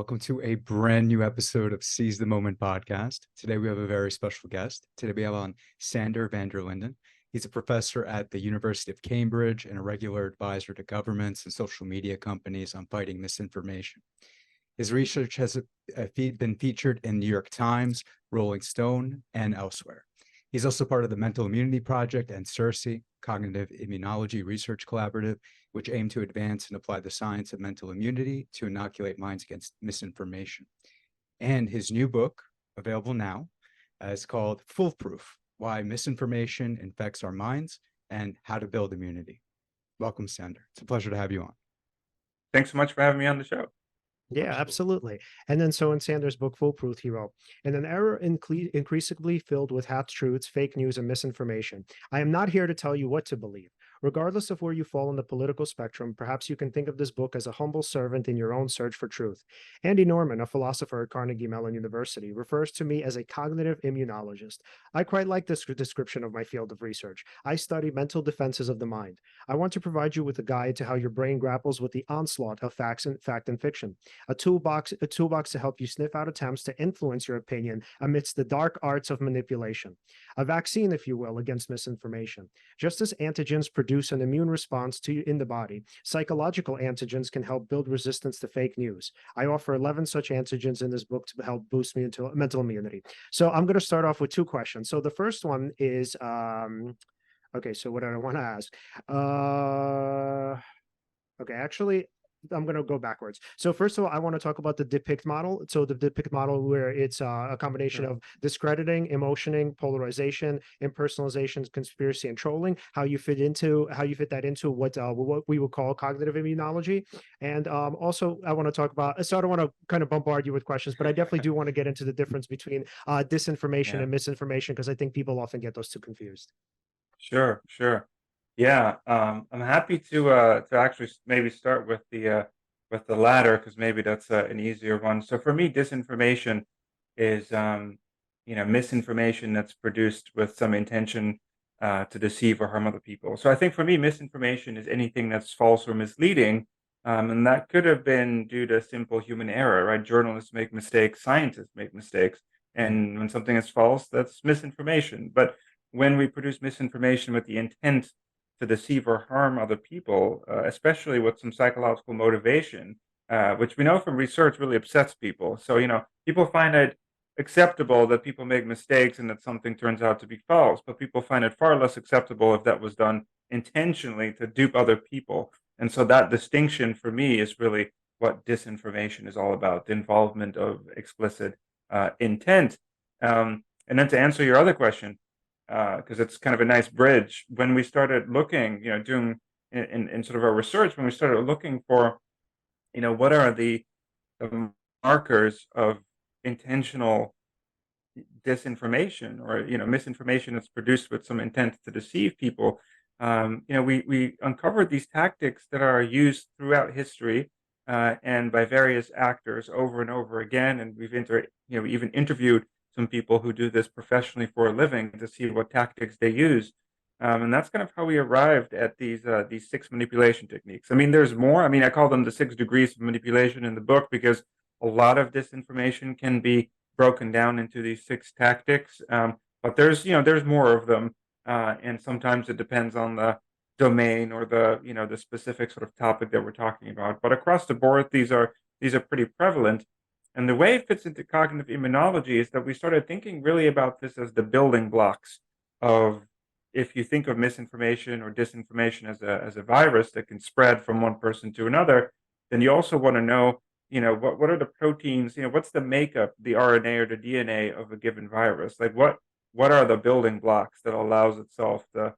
welcome to a brand new episode of Seize the Moment podcast. Today we have a very special guest. Today we have on Sander van der Linden. He's a professor at the University of Cambridge and a regular advisor to governments and social media companies on fighting misinformation. His research has been featured in New York Times, Rolling Stone, and elsewhere. He's also part of the Mental Immunity Project and CIRSE, Cognitive Immunology Research Collaborative, which aim to advance and apply the science of mental immunity to inoculate minds against misinformation. And his new book, available now, is called Foolproof: Why Misinformation Infects Our Minds and How to Build Immunity. Welcome, Sander. It's a pleasure to have you on. Thanks so much for having me on the show. Yeah, absolutely. And then so in Sanders' book, Foolproof, he wrote, in an era increasingly filled with half-truths, fake news, and misinformation, I am not here to tell you what to believe. Regardless of where you fall on the political spectrum, perhaps you can think of this book as a humble servant in your own search for truth. Andy Norman, a philosopher at Carnegie Mellon University, refers to me as a cognitive immunologist. I quite like this description of my field of research. I study mental defenses of the mind. I want to provide you with a guide to how your brain grapples with the onslaught of fact and fiction. A toolbox to help you sniff out attempts to influence your opinion amidst the dark arts of manipulation. A vaccine, if you will, against misinformation. Just as antigens produce an immune response in the body, psychological antigens can help build resistance to fake news. I offer 11 such antigens in this book to help boost mental immunity. So I'm going to start off with two questions. So the first one is, okay, so what do I want to ask? Okay, actually, I'm going to go backwards. So first of all, I want to talk about the depict model. So the depict model, where it's a combination of discrediting, emotioning, polarization, impersonalization, conspiracy, and trolling. How you fit that into what we would call cognitive immunology. And also, I want to talk about. So I don't want to kind of bombard you with questions, but I definitely do want to get into the difference between disinformation and misinformation, because I think people often get those two confused. Sure. Yeah, I'm happy to actually maybe start with the latter, because maybe that's an easier one. So for me, disinformation is misinformation that's produced with some intention to deceive or harm other people. So I think for me, misinformation is anything that's false or misleading, and that could have been due to simple human error, right? Journalists make mistakes, scientists make mistakes, and when something is false, that's misinformation. But when we produce misinformation with the intent to deceive or harm other people, especially with some psychological motivation, which we know from research really upsets people. So, people find it acceptable that people make mistakes and that something turns out to be false, but people find it far less acceptable if that was done intentionally to dupe other people. And so that distinction for me is really what disinformation is all about: the involvement of explicit intent. And then to answer your other question, because it's kind of a nice bridge. When we started looking, doing in sort of our research, when we started looking for, what are the markers of intentional disinformation or misinformation that's produced with some intent to deceive people, we uncovered these tactics that are used throughout history and by various actors over and over again, and we even interviewed some people who do this professionally for a living to see what tactics they use. And that's kind of how we arrived at these 6 manipulation techniques. I mean, there's more. I mean, I call them the 6 degrees of manipulation in the book because a lot of disinformation can be broken down into these 6 tactics. But there's more of them. And sometimes it depends on the domain or the specific sort of topic that we're talking about. But across the board, these are pretty prevalent. And the way it fits into cognitive immunology is that we started thinking really about this as the building blocks of, if you think of misinformation or disinformation as a virus that can spread from one person to another, then you also want to know, what are the proteins, what's the makeup, the RNA or the DNA of a given virus? Like what are the building blocks that allows itself to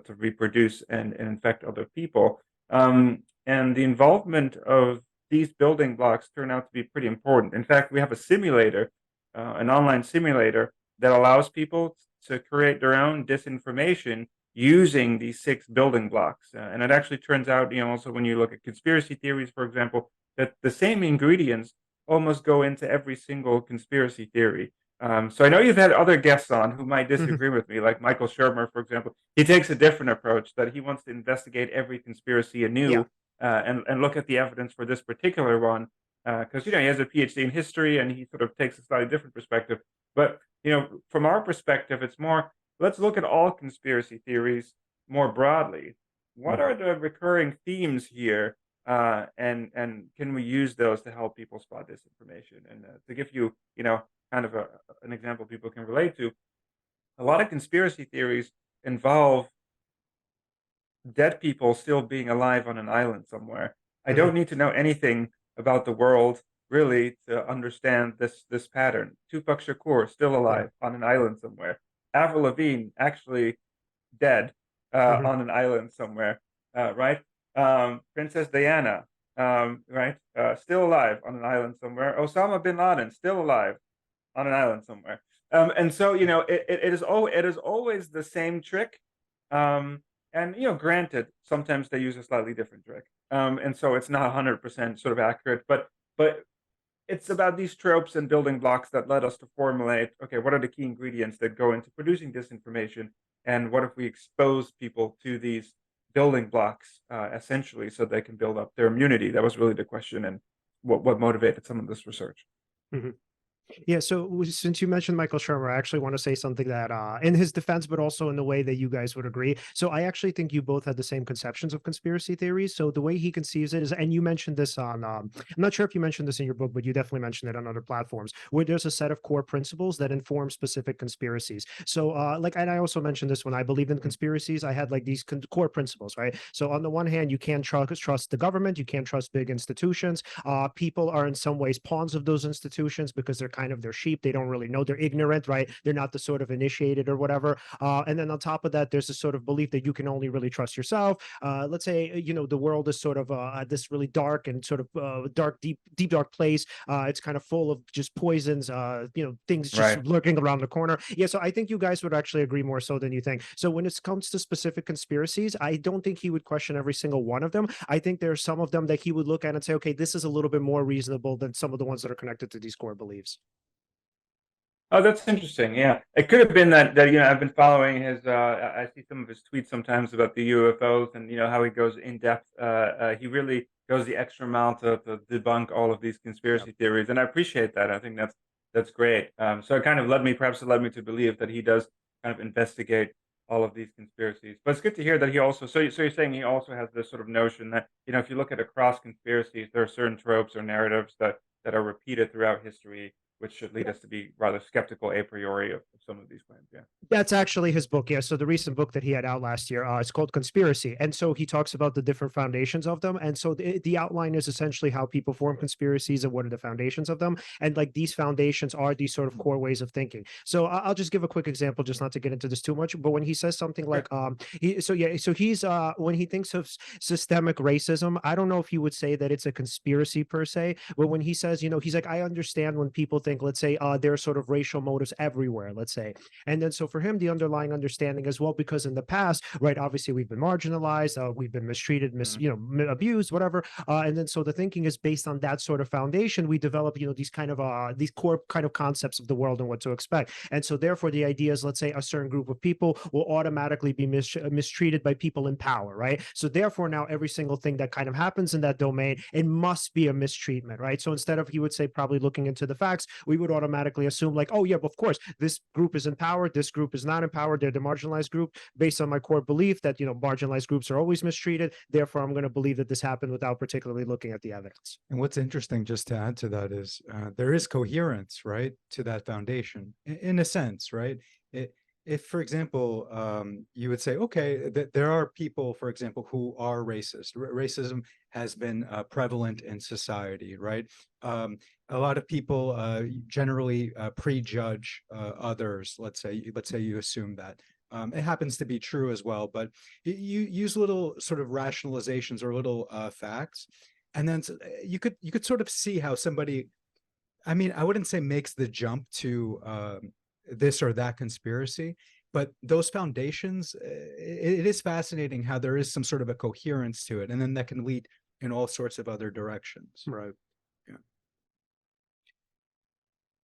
reproduce and infect other people? And the involvement of these building blocks turn out to be pretty important. In fact, we have a simulator, an online simulator that allows people to create their own disinformation using these 6 building blocks. And it actually turns out, also when you look at conspiracy theories, for example, that the same ingredients almost go into every single conspiracy theory. So I know you've had other guests on who might disagree with me, like Michael Shermer, for example. He takes a different approach, that he wants to investigate every conspiracy anew. And look at the evidence for this particular one. because he has a PhD in history and he sort of takes a slightly different perspective. But from our perspective, it's more, let's look at all conspiracy theories more broadly. What are the recurring themes here, and can we use those to help people spot disinformation? And to give you kind of an example people can relate to, a lot of conspiracy theories involve dead people still being alive on an island somewhere. I Mhm. don't need to know anything about the world really to understand this pattern. Tupac Shakur still Yeah. alive on an island somewhere. Avril Lavigne actually dead Mhm. on an island somewhere, right? Princess Diana, right? Still alive on an island somewhere. Osama bin Laden still alive on an island somewhere. And so it is always the same trick. Um, and granted, sometimes they use a slightly different trick. And so it's not 100% sort of accurate, but it's about these tropes and building blocks that led us to formulate, okay, what are the key ingredients that go into producing disinformation, and what if we expose people to these building blocks, essentially, so they can build up their immunity? That was really the question, and what motivated some of this research. Mhm. Yeah, so since you mentioned Michael Shermer, I actually want to say something that, in his defense, but also in the way that you guys would agree. So I actually think you both had the same conceptions of conspiracy theories. So the way he conceives it is, and you mentioned this on, I'm not sure if you mentioned this in your book, but you definitely mentioned it on other platforms, where there's a set of core principles that inform specific conspiracies. So, and I also mentioned this when I believed in conspiracies, I had like these core principles, right? So on the one hand, you can't trust the government, you can't trust big institutions. People are in some ways pawns of those institutions because they're kind of their sheep. They don't really know. They're ignorant, right? They're not the sort of initiated or whatever. And then on top of that, there's a sort of belief that you can only really trust yourself. Let's say, the world is sort of this really dark and sort of dark, deep, dark place. It's kind of full of just poisons, things just Right. lurking around the corner. Yeah, so I think you guys would actually agree more so than you think. So when it comes to specific conspiracies, I don't think he would question every single one of them. I think there are some of them that he would look at and say, okay, this is a little bit more reasonable than some of the ones that are connected to these core beliefs. Oh, that's interesting. Yeah, it could have been that I've been following his. I see some of his tweets sometimes about the UFOs and how he goes in depth. He really goes the extra mile to debunk all of these Yeah. conspiracy theories, and I appreciate that. I think that's great. So it kind of led me to believe that he does kind of investigate all of these conspiracies. But it's good to hear that he also. So you're saying he also has this sort of notion that if you look at across conspiracies, there are certain tropes or narratives that are repeated throughout history, which should lead us to be rather skeptical a priori of some of these claims. Yeah. That's actually his book. Yeah. So the recent book that he had out last year, it's called Conspiracy. And so he talks about the different foundations of them. And so the outline is essentially how people form conspiracies and what are the foundations of them. And like these foundations are these sort of core ways of thinking. So I'll just give a quick example, just not to get into this too much. But when he says something Sure. like, so he's, when he thinks of systemic racism, I don't know if he would say that it's a conspiracy per se, but when he says, he's like, I understand when people think, let's say, there are sort of racial motives everywhere, let's say. And then so for him, the underlying understanding as well, because in the past, right, obviously we've been marginalized, we've been mistreated, Mhm. abused, whatever. And then so the thinking is based on that sort of foundation. We develop, these kind of these core kind of concepts of the world and what to expect. And so therefore, the idea is, let's say, a certain group of people will automatically be mistreated by people in power, right? So therefore, now every single thing that kind of happens in that domain, it must be a mistreatment, right? So instead of, he would say, probably looking into the facts, we would automatically assume like, oh yeah, of course, this group is in power, this group is not empowered, they're the marginalized group, based on my core belief that marginalized groups are always mistreated, therefore I'm going to believe that this happened without particularly looking at the evidence. And what's interesting, just to add to that, is there is coherence, right, to that foundation, in a sense, right? If, for example, you would say, okay, there are people, for example, who are racist. Racism has been prevalent in society, right? A lot of people generally prejudge others. Let's say you assume that. It happens to be true as well, but you use little sort of rationalizations or little facts, and then you could sort of see how somebody, I mean, I wouldn't say makes the jump to this or that conspiracy, but those foundations, it is fascinating how there is some sort of a coherence to it, and then that can lead in all sorts of other directions. Right. Yeah.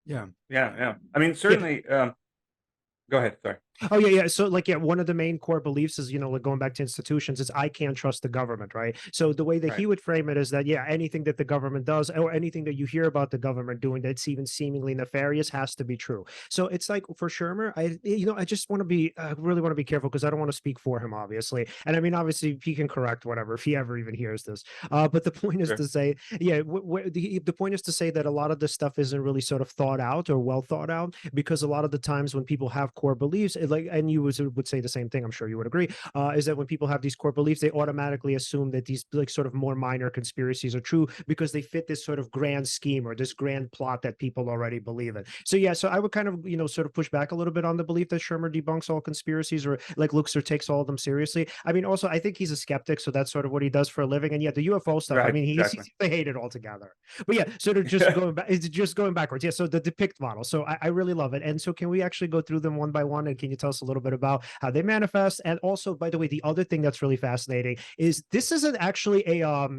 Yeah. Yeah. Yeah. I mean, Yeah. certainly. Go ahead. Sorry. Oh yeah, yeah. So like, yeah, one of the main core beliefs is, like going back to institutions, is I can't trust the government, right? So the way that Right. he would frame it is that, yeah, anything that the government does or anything that you hear about the government doing that's even seemingly nefarious has to be true. So it's like for Shermer, I just want to be, really want to be careful because I don't want to speak for him, obviously. And I mean, obviously, he can correct whatever if he ever even hears this. But the point is Sure. to say, yeah, the point is to say that a lot of this stuff isn't really sort of thought out or well thought out, because a lot of the times when people have core beliefs, like, and you would say the same thing, I'm sure you would agree, is that when people have these core beliefs, they automatically assume that these like sort of more minor conspiracies are true because they fit this sort of grand scheme or this grand plot that people already believe in. So yeah, so I would kind of, sort of push back a little bit on the belief that Shermer debunks all conspiracies or like looks or takes all of them seriously. I mean, also I think he's a skeptic, so that's sort of what he does for a living. And yeah, the UFO stuff, I Right. mean, Exactly. they hate it altogether. But yeah, sort of just going back, it's just going backwards. Yeah, so the depict model. So I really love it. And so can we actually go through them one by one? And can you tell us a little bit about how they manifest? And also, by the way, the other thing that's really fascinating is this isn't actually a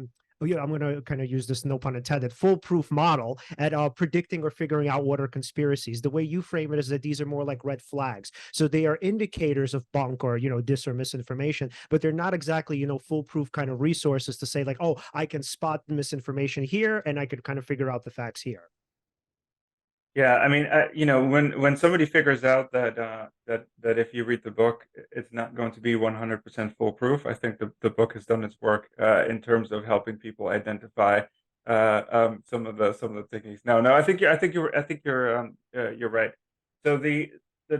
oh yeah, I'm going to kind of use this, no pun intended, foolproof model at predicting or figuring out what are conspiracies. The way you frame it is that these are more like red flags. So they are indicators of bunk or, dis or misinformation, but they're not exactly, foolproof kind of resources to say like, oh, I can spot the misinformation here and I could kind of figure out the facts here. Yeah, I mean, when somebody figures out that if you read the book, it's not going to be 100% foolproof. I think the book has done its work in terms of helping people identify some of the techniques. No, no, I think you're right. So the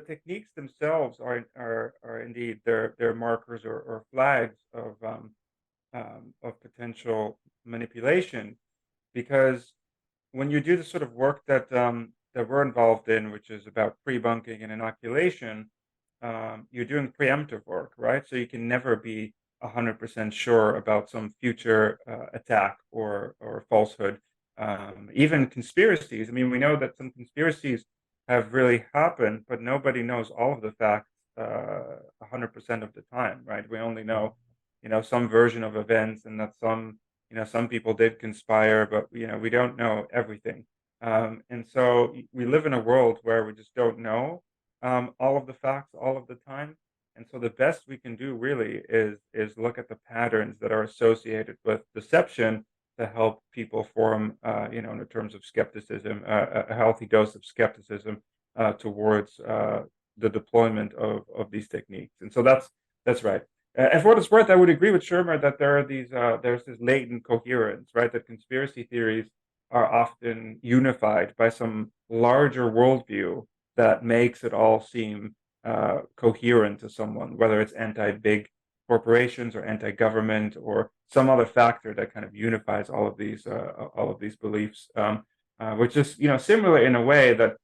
techniques themselves are indeed they're markers or flags of potential manipulation, because when you do the sort of work that we're involved in, which is about pre-bunking and inoculation, you're doing preemptive work, right? So you can never be 100% sure about some future attack or falsehood. Even conspiracies. I mean, we know that some conspiracies have really happened, but nobody knows all of the facts 100% of the time, right? We only know, some version of events, and that some people did conspire, but we don't know everything. And so we live in a world where we just don't know all of the facts all of the time. And so the best we can do really is look at the patterns that are associated with deception to help people form, in terms of skepticism, a healthy dose of skepticism towards the deployment of these techniques. And so that's right. And for what it's worth, I would agree with Shermer that there's this latent coherence, right? That conspiracy theories are often unified by some larger worldview that makes it all seem coherent to someone, whether it's anti-big corporations or anti-government or some other factor that kind of unifies all of these beliefs, which is similar in a way that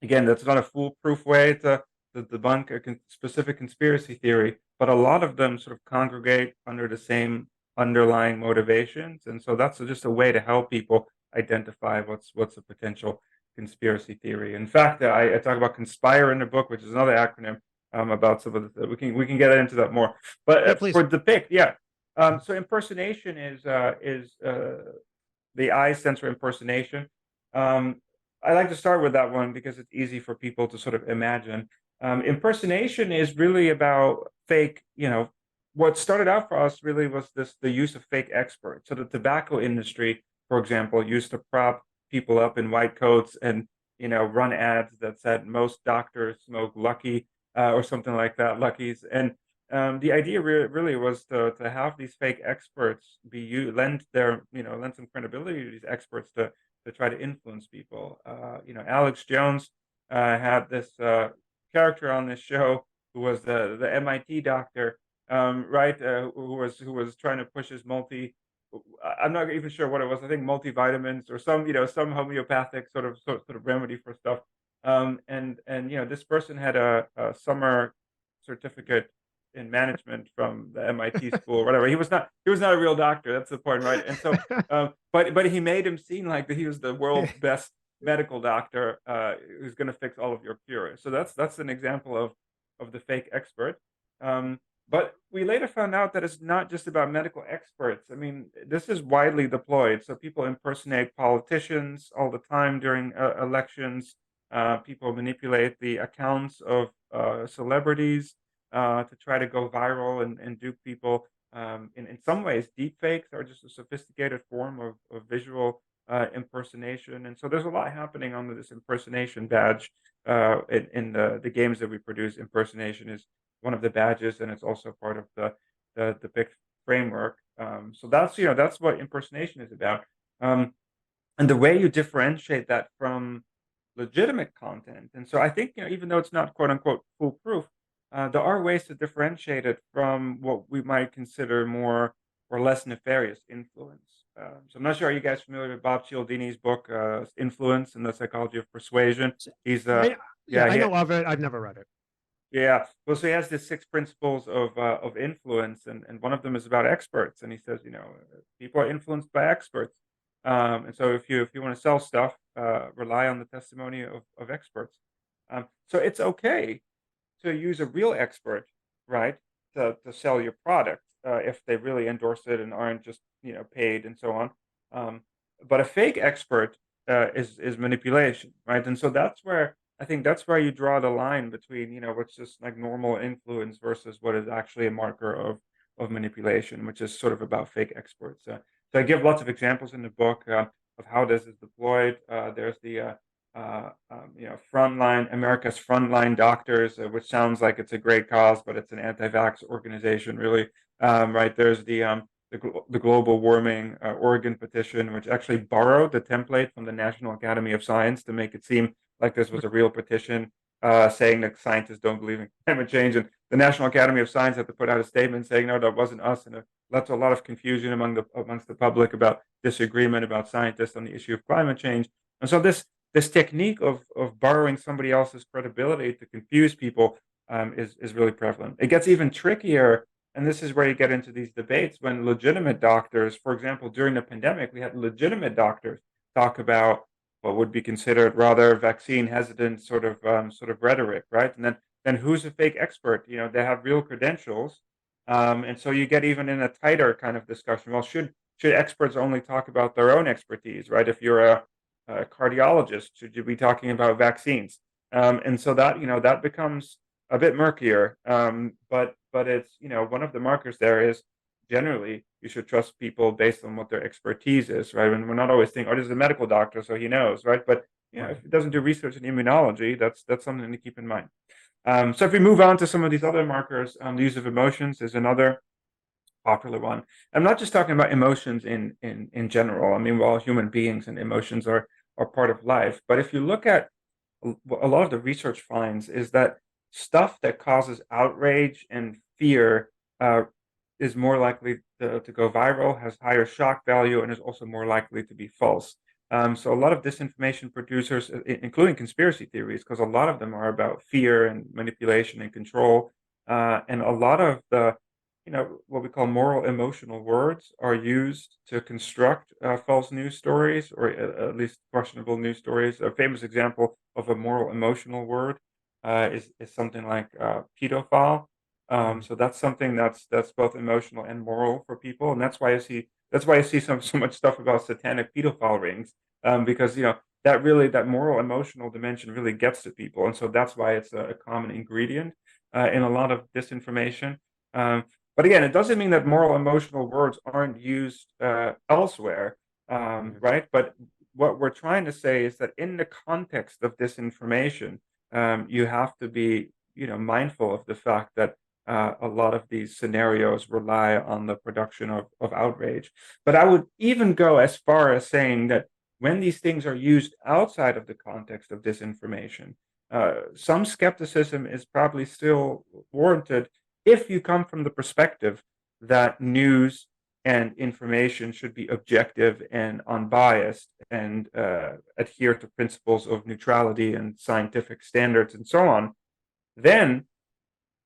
again, that's not a foolproof way to debunk a specific conspiracy theory, but a lot of them sort of congregate under the same underlying motivations, and so that's just a way to help people identify what's a potential conspiracy theory. In fact, I talk about conspire in the book, which is another acronym about some of the. We can get into that more, but Yeah, please. for depict, yeah. So impersonation is the I stands for impersonation. Um, I like to start with that one because it's easy for people to sort of imagine. Impersonation is really about fake. What started out for us really was the use of fake experts. So the tobacco industry, for example, used to prop people up in white coats and run ads that said most doctors smoke Lucky or something like that, Luckies. And the idea really was to have these fake experts lend some credibility to these experts to try to influence people. Alex Jones had this character on this show who was the MIT doctor, right? Who was trying to push his I'm not even sure what it was. I think multivitamins or some homeopathic sort of remedy for stuff. And this person had a summer certificate in management from the MIT school or whatever. He was not a real doctor. That's the point, right? And so, but he made him seem like that he was the world's best medical doctor who's going to fix all of your cures. So that's an example of the fake expert. But we later found out that it's not just about medical experts. I mean, this is widely deployed. So people impersonate politicians all the time during elections. People manipulate the accounts of celebrities to try to go viral and dupe people. In some ways, deepfakes are just a sophisticated form of visual impersonation. And so there's a lot happening under this impersonation badge in the games that we produce. Impersonation is one of the badges, and it's also part of the depict framework. So that's what impersonation is about. Um, and the way you differentiate that from legitimate content. And so I think, even though it's not quote unquote foolproof, there are ways to differentiate it from what we might consider more or less nefarious influence. So I'm not sure, are you guys familiar with Bob Cialdini's book, Influence and the Psychology of Persuasion? He's, I, yeah, yeah, I he, know of it. I've never read it. yeah. Well, so he has the 6 principles of influence, and one of them is about experts. And he says, people are influenced by experts. And so if you want to sell stuff, rely on the testimony of experts. So it's okay to use a real expert, right, to sell your product if they really endorse it and aren't just paid and so on. Um, but a fake expert is manipulation, right? And so that's where you draw the line between what's just like normal influence versus what is actually a marker of manipulation, which is sort of about fake experts. So I give lots of examples in the book of how this is deployed. There's the frontline America's frontline doctors, which sounds like it's a great cause, but it's an anti-vax organization, really. Right? There's the global warming Oregon petition, which actually borrowed the template from the National Academy of Science to make it seem like this was a real petition saying that scientists don't believe in climate change, and the National Academy of Science had to put out a statement saying, no, that wasn't us, and it led to a lot of confusion amongst the public about disagreement about scientists on the issue of climate change. And so this technique of borrowing somebody else's credibility to confuse people is really prevalent. It gets even trickier, and this is where you get into these debates when legitimate doctors, for example, during the pandemic, we had legitimate doctors talk about what would be considered rather vaccine hesitant sort of rhetoric, right? And then who's a fake expert? They have real credentials, and so you get even in a tighter kind of discussion. Well, should experts only talk about their own expertise, right? If you're a cardiologist, should you be talking about vaccines? And so that becomes a bit murkier. But it's one of the markers there is generally you should trust people based on what their expertise is, right? And we're not always thinking, oh, this is a medical doctor, so he knows, right? But Right. if he doesn't do research in immunology, that's something to keep in mind. So if we move on to some of these other markers, the use of emotions is another popular one. I'm not just talking about emotions in general. I mean, we're all human beings, and emotions are part of life. But if you look at a lot of the research finds is that stuff that causes outrage and fear is more likely to go viral, has higher shock value, and is also more likely to be false. So a lot of disinformation producers, including conspiracy theories, because a lot of them are about fear and manipulation and control, and a lot of the what we call moral emotional words are used to construct false news stories, or at least questionable news stories. A famous example of a moral emotional word is something like pedophile. Mhm. So that's something that's both emotional and moral for people, and that's why I see so much stuff about satanic pedophile rings, because that moral emotional dimension really gets to people, and so that's why it's a common ingredient in a lot of disinformation. Um, but again, it doesn't mean that moral emotional words aren't used elsewhere, Mhm. right? But what we're trying to say is that in the context of disinformation, you have to be, mindful of the fact that a lot of these scenarios rely on the production of outrage. But I would even go as far as saying that when these things are used outside of the context of disinformation, some skepticism is probably still warranted if you come from the perspective that news and information should be objective and unbiased and adhere to principles of neutrality and scientific standards and so on, then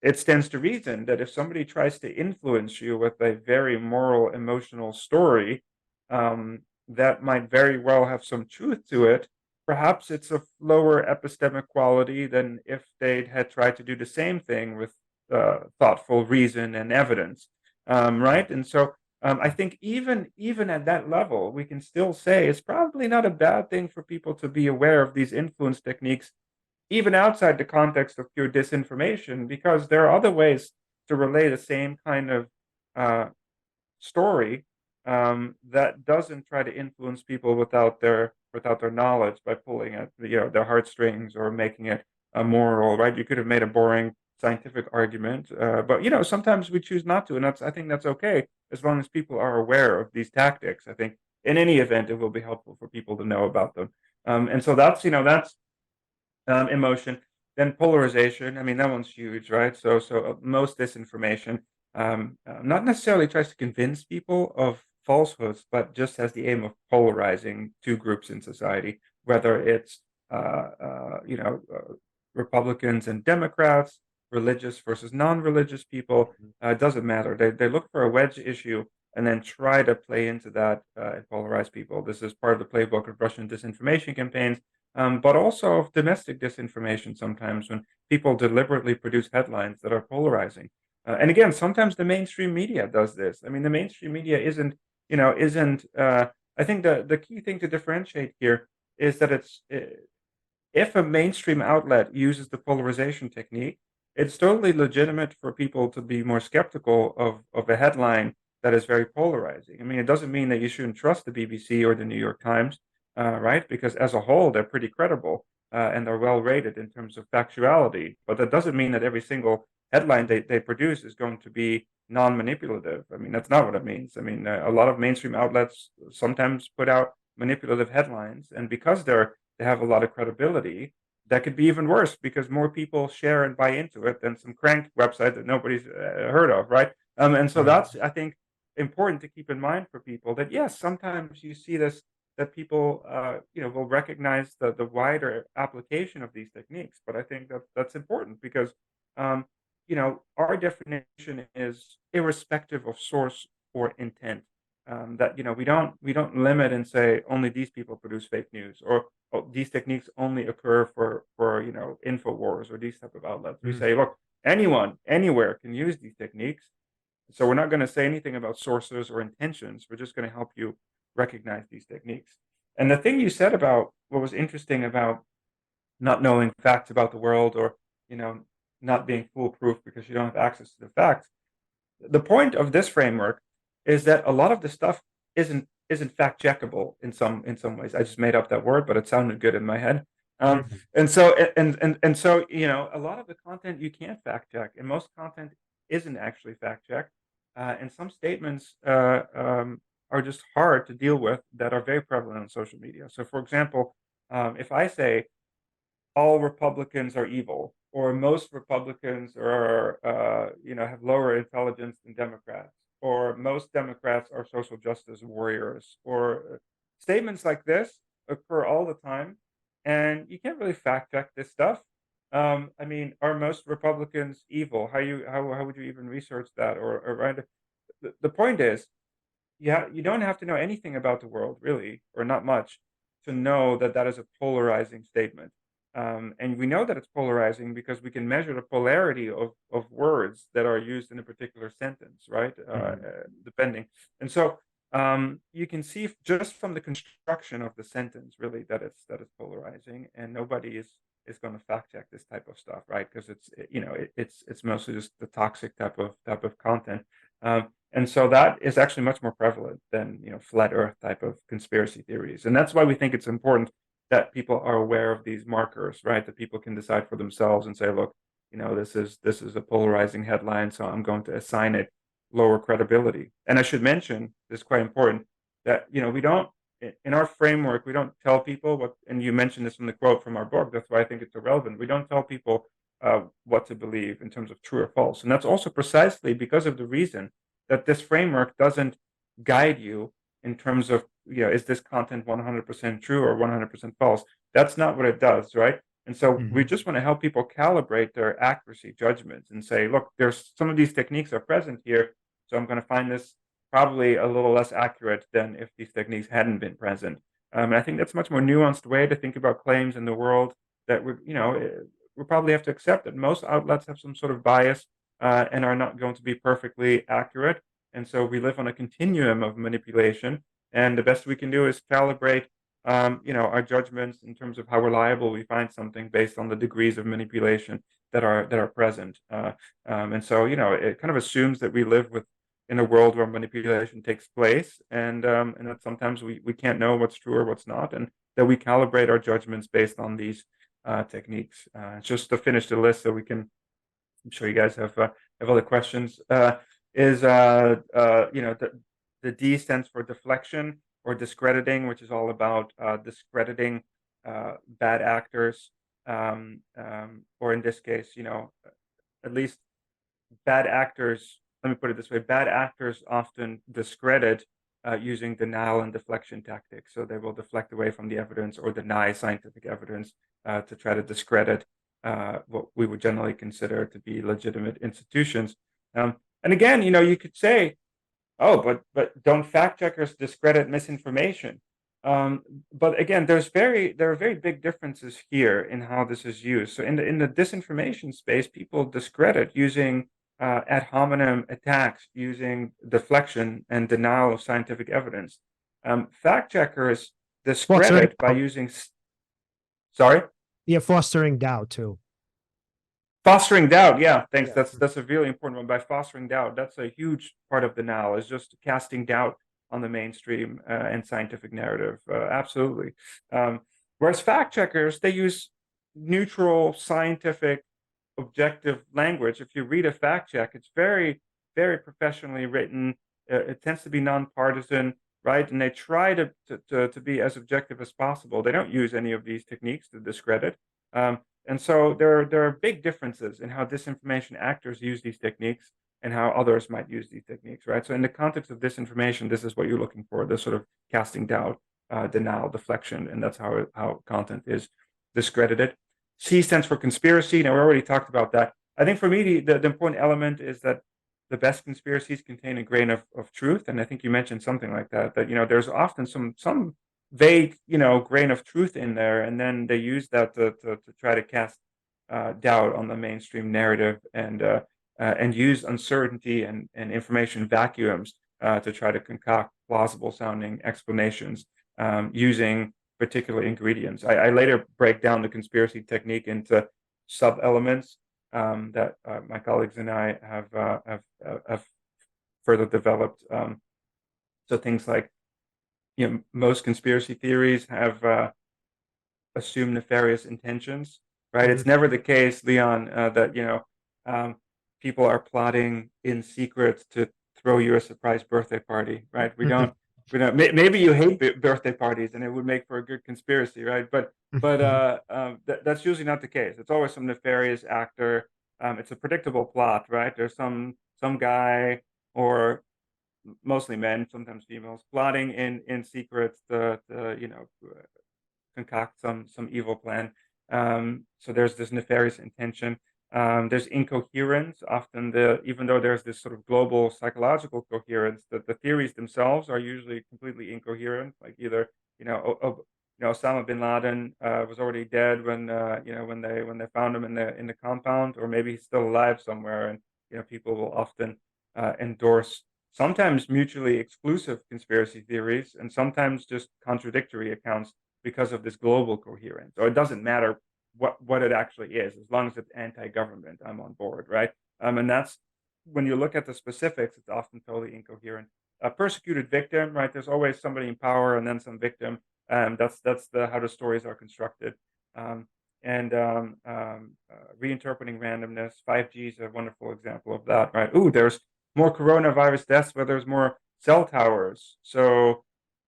it stands to reason that if somebody tries to influence you with a very moral, emotional story, that might very well have some truth to it. Perhaps it's of lower epistemic quality than if they had tried to do the same thing with thoughtful reason and evidence, right? And so I think even at that level, we can still say it's probably not a bad thing for people to be aware of these influence techniques, even outside the context of pure disinformation, because there are other ways to relay the same kind of uh, story that doesn't try to influence people without their knowledge by pulling at their heartstrings or making it moral. Right? You could have made a boring scientific argument, but sometimes we choose not to, and I think that's okay as long as people are aware of these tactics. I think in any event, it will be helpful for people to know about them, and so that's emotion. Then polarization. I mean, that one's huge, right? So most disinformation not necessarily tries to convince people of falsehoods, but just has the aim of polarizing two groups in society, whether it's Republicans and Democrats, religious versus non-religious people. Mhm. It doesn't matter. They look for a wedge issue and then try to play into that and polarize people. This is part of the playbook of Russian disinformation campaigns, but also of domestic disinformation sometimes when people deliberately produce headlines that are polarizing. And again, sometimes the mainstream media does this. I mean, the mainstream media isn't. I think the key thing to differentiate here is that if a mainstream outlet uses the polarization technique, it's totally legitimate for people to be more skeptical of a headline that is very polarizing. I mean, it doesn't mean that you shouldn't trust the BBC or the New York Times, right? Because as a whole, they're pretty credible and they're well rated in terms of factuality. But that doesn't mean that every single headline they produce is going to be non-manipulative. I mean, that's not what it means. I mean, a lot of mainstream outlets sometimes put out manipulative headlines, and because they have a lot of credibility, that could be even worse because more people share and buy into it than some crank website that nobody's heard of, right? And so Right. that's, I think, important to keep in mind for people that yes, sometimes you see this that people will recognize the wider application of these techniques, but I think that that's important because um, our definition is irrespective of source or intent. That we don't limit and say only these people produce fake news or oh, these techniques only occur for Infowars or these type of outlets. We Mm. say, look, anyone anywhere can use these techniques. So we're not going to say anything about sources or intentions. We're just going to help you recognize these techniques. And the thing you said about what was interesting about not knowing facts about the world or you know not being foolproof because you don't have access to the facts, the point of this framework is that a lot of the stuff isn't fact checkable in some ways. I just made up that word, but it sounded good in my head. Um, Mhm. and so a lot of the content you can't fact check, and most content isn't actually fact checked. And some statements are just hard to deal with that are very prevalent on social media. So, for example, if I say all Republicans are evil, or most Republicans are, have lower intelligence than Democrats, or most Democrats are social justice warriors, or statements like this occur all the time, and you can't really fact check this stuff. I mean, are most Republicans evil? How would you even research that? Or right? The point is, yeah, you don't have to know anything about the world, really, or not much, to know that that is a polarizing statement. And we know that it's polarizing because we can measure the polarity of words that are used in a particular sentence, right? Mhm. Depending. And so you can see just from the construction of the sentence, really, that it's polarizing, and nobody is going to fact check this type of stuff, right? Because it's mostly just the toxic type of content. And so that is actually much more prevalent than flat Earth type of conspiracy theories, and that's why we think it's important that people are aware of these markers, right? That people can decide for themselves and say, look, this is a polarizing headline, so I'm going to assign it lower credibility. And I should mention, this is quite important, that we don't in our framework we don't tell people what. And you mentioned this in the quote from our book. That's why I think it's so relevant. We don't tell people what to believe in terms of true or false, and that's also precisely because of the reason that this framework doesn't guide you in terms of is this content 100% true or 100% false. That's not what it does, right? And so we Mhm. just want to help people calibrate their accuracy judgments and say, look, there's some of these techniques are present here, so I'm going to find this probably a little less accurate than if these techniques hadn't been present. And I think that's a much more nuanced way to think about claims in the world that we probably have to accept that most outlets have some sort of bias and are not going to be perfectly accurate. And so we live on a continuum of manipulation. And the best we can do is calibrate, our judgments in terms of how reliable we find something based on the degrees of manipulation that are present. And so, it kind of assumes that we live in a world where manipulation takes place, and that sometimes we can't know what's true or what's not, and that we calibrate our judgments based on these techniques. Just to finish the list, so we can. I'm sure you guys have other questions. Is the D stands for deflection or discrediting, which is all about discrediting bad actors, or in this case, at least bad actors. Let me put it this way: bad actors often discredit using denial and deflection tactics. So they will deflect away from the evidence or deny scientific evidence to try to discredit what we would generally consider to be legitimate institutions. And again, you could say, oh, but don't fact checkers discredit misinformation? But again, there are very big differences here in how this is used. So in the disinformation space, people discredit using ad hominem attacks, using deflection and denial of scientific evidence. Fact checkers discredit by using. Sorry. Yeah, fostering doubt too. Fostering doubt, yeah, thanks. Yeah. That's a really important one. By fostering doubt, that's a huge part of denial, is just casting doubt on the mainstream and scientific narrative. Absolutely. Whereas fact checkers, they use neutral, scientific, objective language. If you read a fact check, it's very, very professionally written. It tends to be nonpartisan, right? And they try to be as objective as possible. They don't use any of these techniques to discredit. And so there are big differences in how disinformation actors use these techniques and how others might use these techniques, right? So in the context of disinformation, this is what you're looking for: this sort of casting doubt, denial, deflection, and that's how content is discredited. C stands for conspiracy. Now, we already talked about that. I think for me, the important element is that the best conspiracies contain a grain of truth. And I think you mentioned something like that there's often some vague, grain of truth in there, and then they use that to try to cast doubt on the mainstream narrative, and use uncertainty and information vacuums to try to concoct plausible sounding explanations using particular ingredients. I later break down the conspiracy technique into sub elements that my colleagues and I have further developed. So things like, most conspiracy theories have assumed nefarious intentions, right? It's never the case, Leon, that people are plotting in secret to throw you a surprise birthday party, right? We don't. Maybe you hate birthday parties, and it would make for a good conspiracy, right? But that's usually not the case. It's always some nefarious actor. It's a predictable plot, right? There's some guy, or mostly men, sometimes females, plotting in secret to concoct some evil plan. So there's this nefarious intention. There's incoherence. Often, even though there's this sort of global psychological coherence, the theories themselves are usually completely incoherent. Like either Osama bin Laden was already dead when they found him in the compound, or maybe he's still alive somewhere. And people will often endorse sometimes mutually exclusive conspiracy theories, and sometimes just contradictory accounts because of this global coherence. So it doesn't matter what it actually is, as long as it's anti-government, I'm on board, right? And that's, when you look at the specifics, it's often totally incoherent. A persecuted victim, right? There's always somebody in power and then some victim. That's how the stories are constructed. Reinterpreting randomness. 5G is a wonderful example of that, right? Ooh, there's more coronavirus deaths where there's more cell towers. So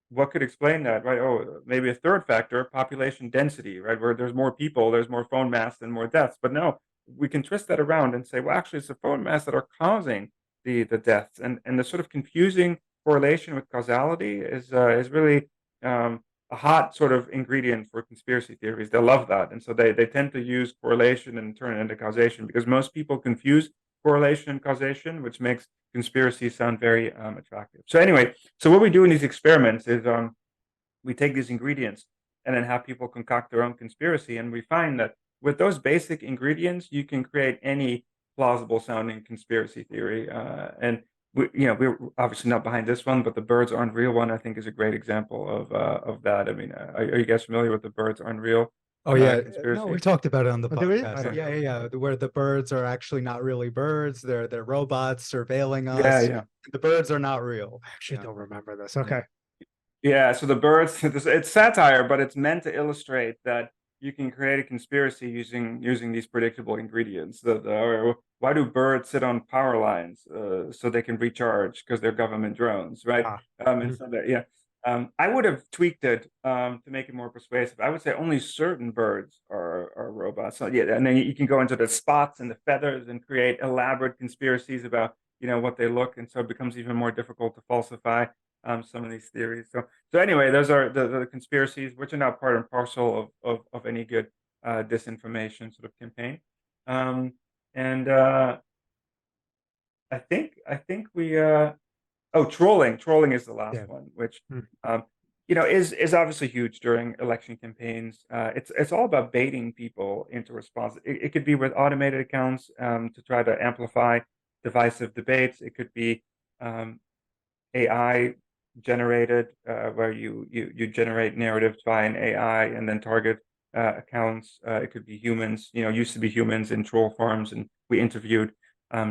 what could explain that, right? Oh, maybe a third factor: population density, right? Where there's more people, there's more phone masts and more deaths. But no, we can twist that around and say, well, actually, it's the phone masts that are causing the deaths. And the sort of confusing correlation with causality is really a hot sort of ingredient for conspiracy theories. They love that. And so they tend to use correlation and turn it into causation, because most people confuse correlation and causation, which makes conspiracy sound very attractive. So anyway, so what we do in these experiments is we take these ingredients and then have people concoct their own conspiracy, and we find that with those basic ingredients, you can create any plausible sounding conspiracy theory. And we're obviously not behind this one, but the birds aren't real one, I think, is a great example of that. I mean, are you guys familiar with the birds aren't real Oh yeah, no, we conspiracy? talked about it on the Oh, do we? podcast. I don't Yeah, Yeah. Where the birds are actually not really birds. They're robots surveilling yeah, us. yeah. The birds are not real. actually Yeah. don't remember this. Yeah. Okay. Yeah, so the birds, it's satire, but it's meant to illustrate that you can create a conspiracy using these predictable ingredients. Or why do birds sit on power lines so they can recharge because they're government drones, right? Ah. And so that, yeah, I would have tweaked it to make it more persuasive. I would say only certain birds are robots. So yeah, and then you can go into the spots and the feathers and create elaborate conspiracies about what they look, and so it becomes even more difficult to falsify some of these theories. So anyway, those are the conspiracies, which are now part and parcel of any good disinformation sort of campaign. And I think we trolling is the last Yeah. one, which Mm. um, is obviously huge during election campaigns. It's all about baiting people into response. It could be with automated accounts to try to amplify divisive debates. It could be um, AI generated, where you generate narratives by an AI and then target accounts. It could be humans, used to be humans in troll farms, and we interviewed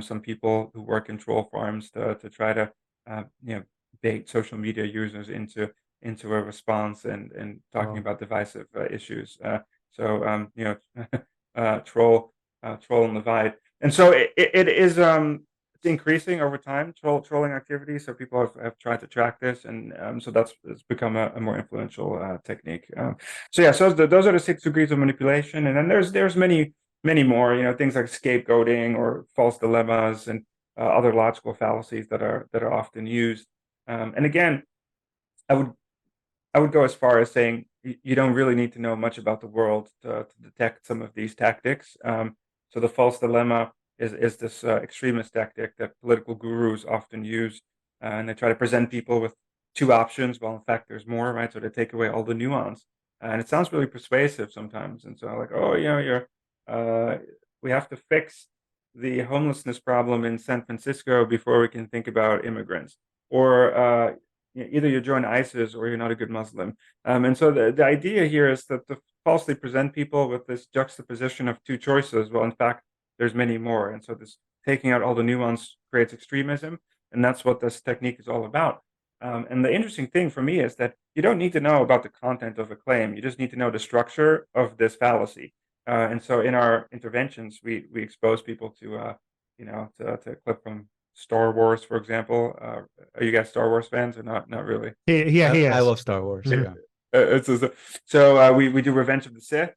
some people who work in troll farms to try to uh, you know bait social media users into a response and talking Oh. about divisive issues. So troll and divide, and so it is. It's increasing over time, trolling activity. So people have tried to track this, and so it's become a more influential technique. Those are the 6 degrees of manipulation, and then there's many more. Things like scapegoating or false dilemmas and other logical fallacies that are often used. And again, I would I would go as far as saying you don't really need to know much about the world to detect some of these tactics. So the false dilemma is this extremist tactic that political gurus often use, and they try to present people with 2 options. Well, in fact, there's more, right? So they take away all the nuance, and it sounds really persuasive sometimes. And so, like, oh, uh, we have to fix the homelessness problem in San Francisco before we can think about immigrants, or either you join ISIS or you're not a good Muslim. And so the idea here is that to falsely present people with this juxtaposition of 2 choices. Well, in fact, there's many more. And so this taking out all the nuance creates extremism. And that's what this technique is all about. And the interesting thing for me is that you don't need to know about the content of a claim. You just need to know the structure of this fallacy. And so in our interventions, we expose people to a clip from Star Wars, for example. Are you guys Star Wars fans or not? Not really. Yeah, he I is. love Star Wars. Mhm. Yeah. So we do Revenge of the Sith.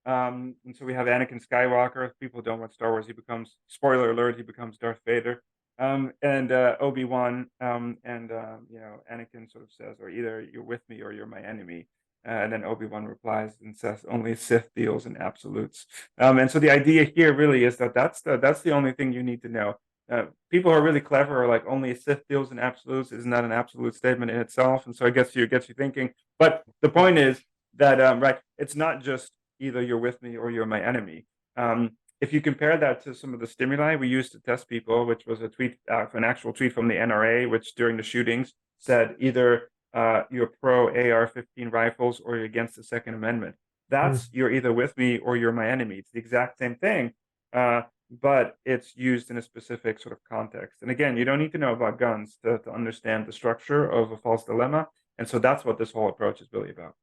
And so we have Anakin Skywalker. If people don't watch Star Wars, he becomes, spoiler alert, he becomes Darth Vader. And Obi-Wan, and Anakin sort of says, or either you're with me or you're my enemy. And then Obi-Wan replies and says, only Sith deals in absolutes. And so the idea here really is that that's the only thing you need to know. People who are really clever are like, only a Sith deals in absolutes. Isn't that an absolute statement in itself? And so it gets you thinking. But the point is that right, it's not just either you're with me or you're my enemy. If you compare that to some of the stimuli we used to test people, which was a tweet, an actual tweet from the NRA, which during the shootings said either you're pro AR-15 rifles or you're against the Second Amendment. Mm. That's you're either with me or you're my enemy. It's the exact same thing, but it's used in a specific sort of context. And again, you don't need to know about guns to understand the structure of a false dilemma. And so that's what this whole approach is really about.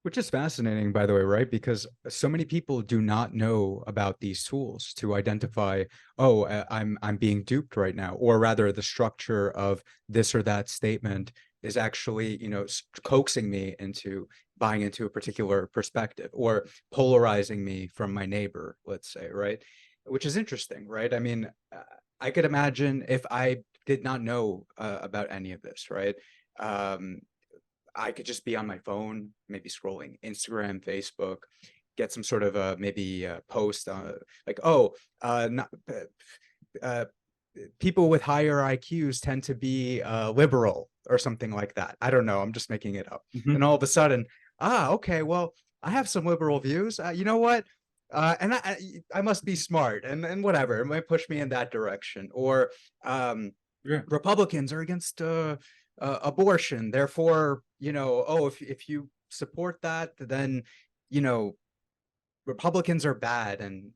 Which is fascinating, by the way, right? Because so many people do not know about these tools to identify, oh, I'm being duped right now, or rather, the structure of this or that statement is actually, coaxing me into buying into a particular perspective, or polarizing me from my neighbor, let's say, right? Which is interesting, right? I mean, I could imagine if I did not know about any of this, right? Um, I could just be on my phone, maybe scrolling Instagram, Facebook, get some sort of maybe post like, oh, not, uh, people with higher IQs tend to be liberal or something like that. I don't know. I'm just making it up. And Mhm. all of a sudden, okay, well, I have some liberal views. You know what? And I must be smart and whatever. It might push me in that direction. Or Yeah. Republicans are against abortion. Therefore, oh, if you support that, then you know Republicans are bad, and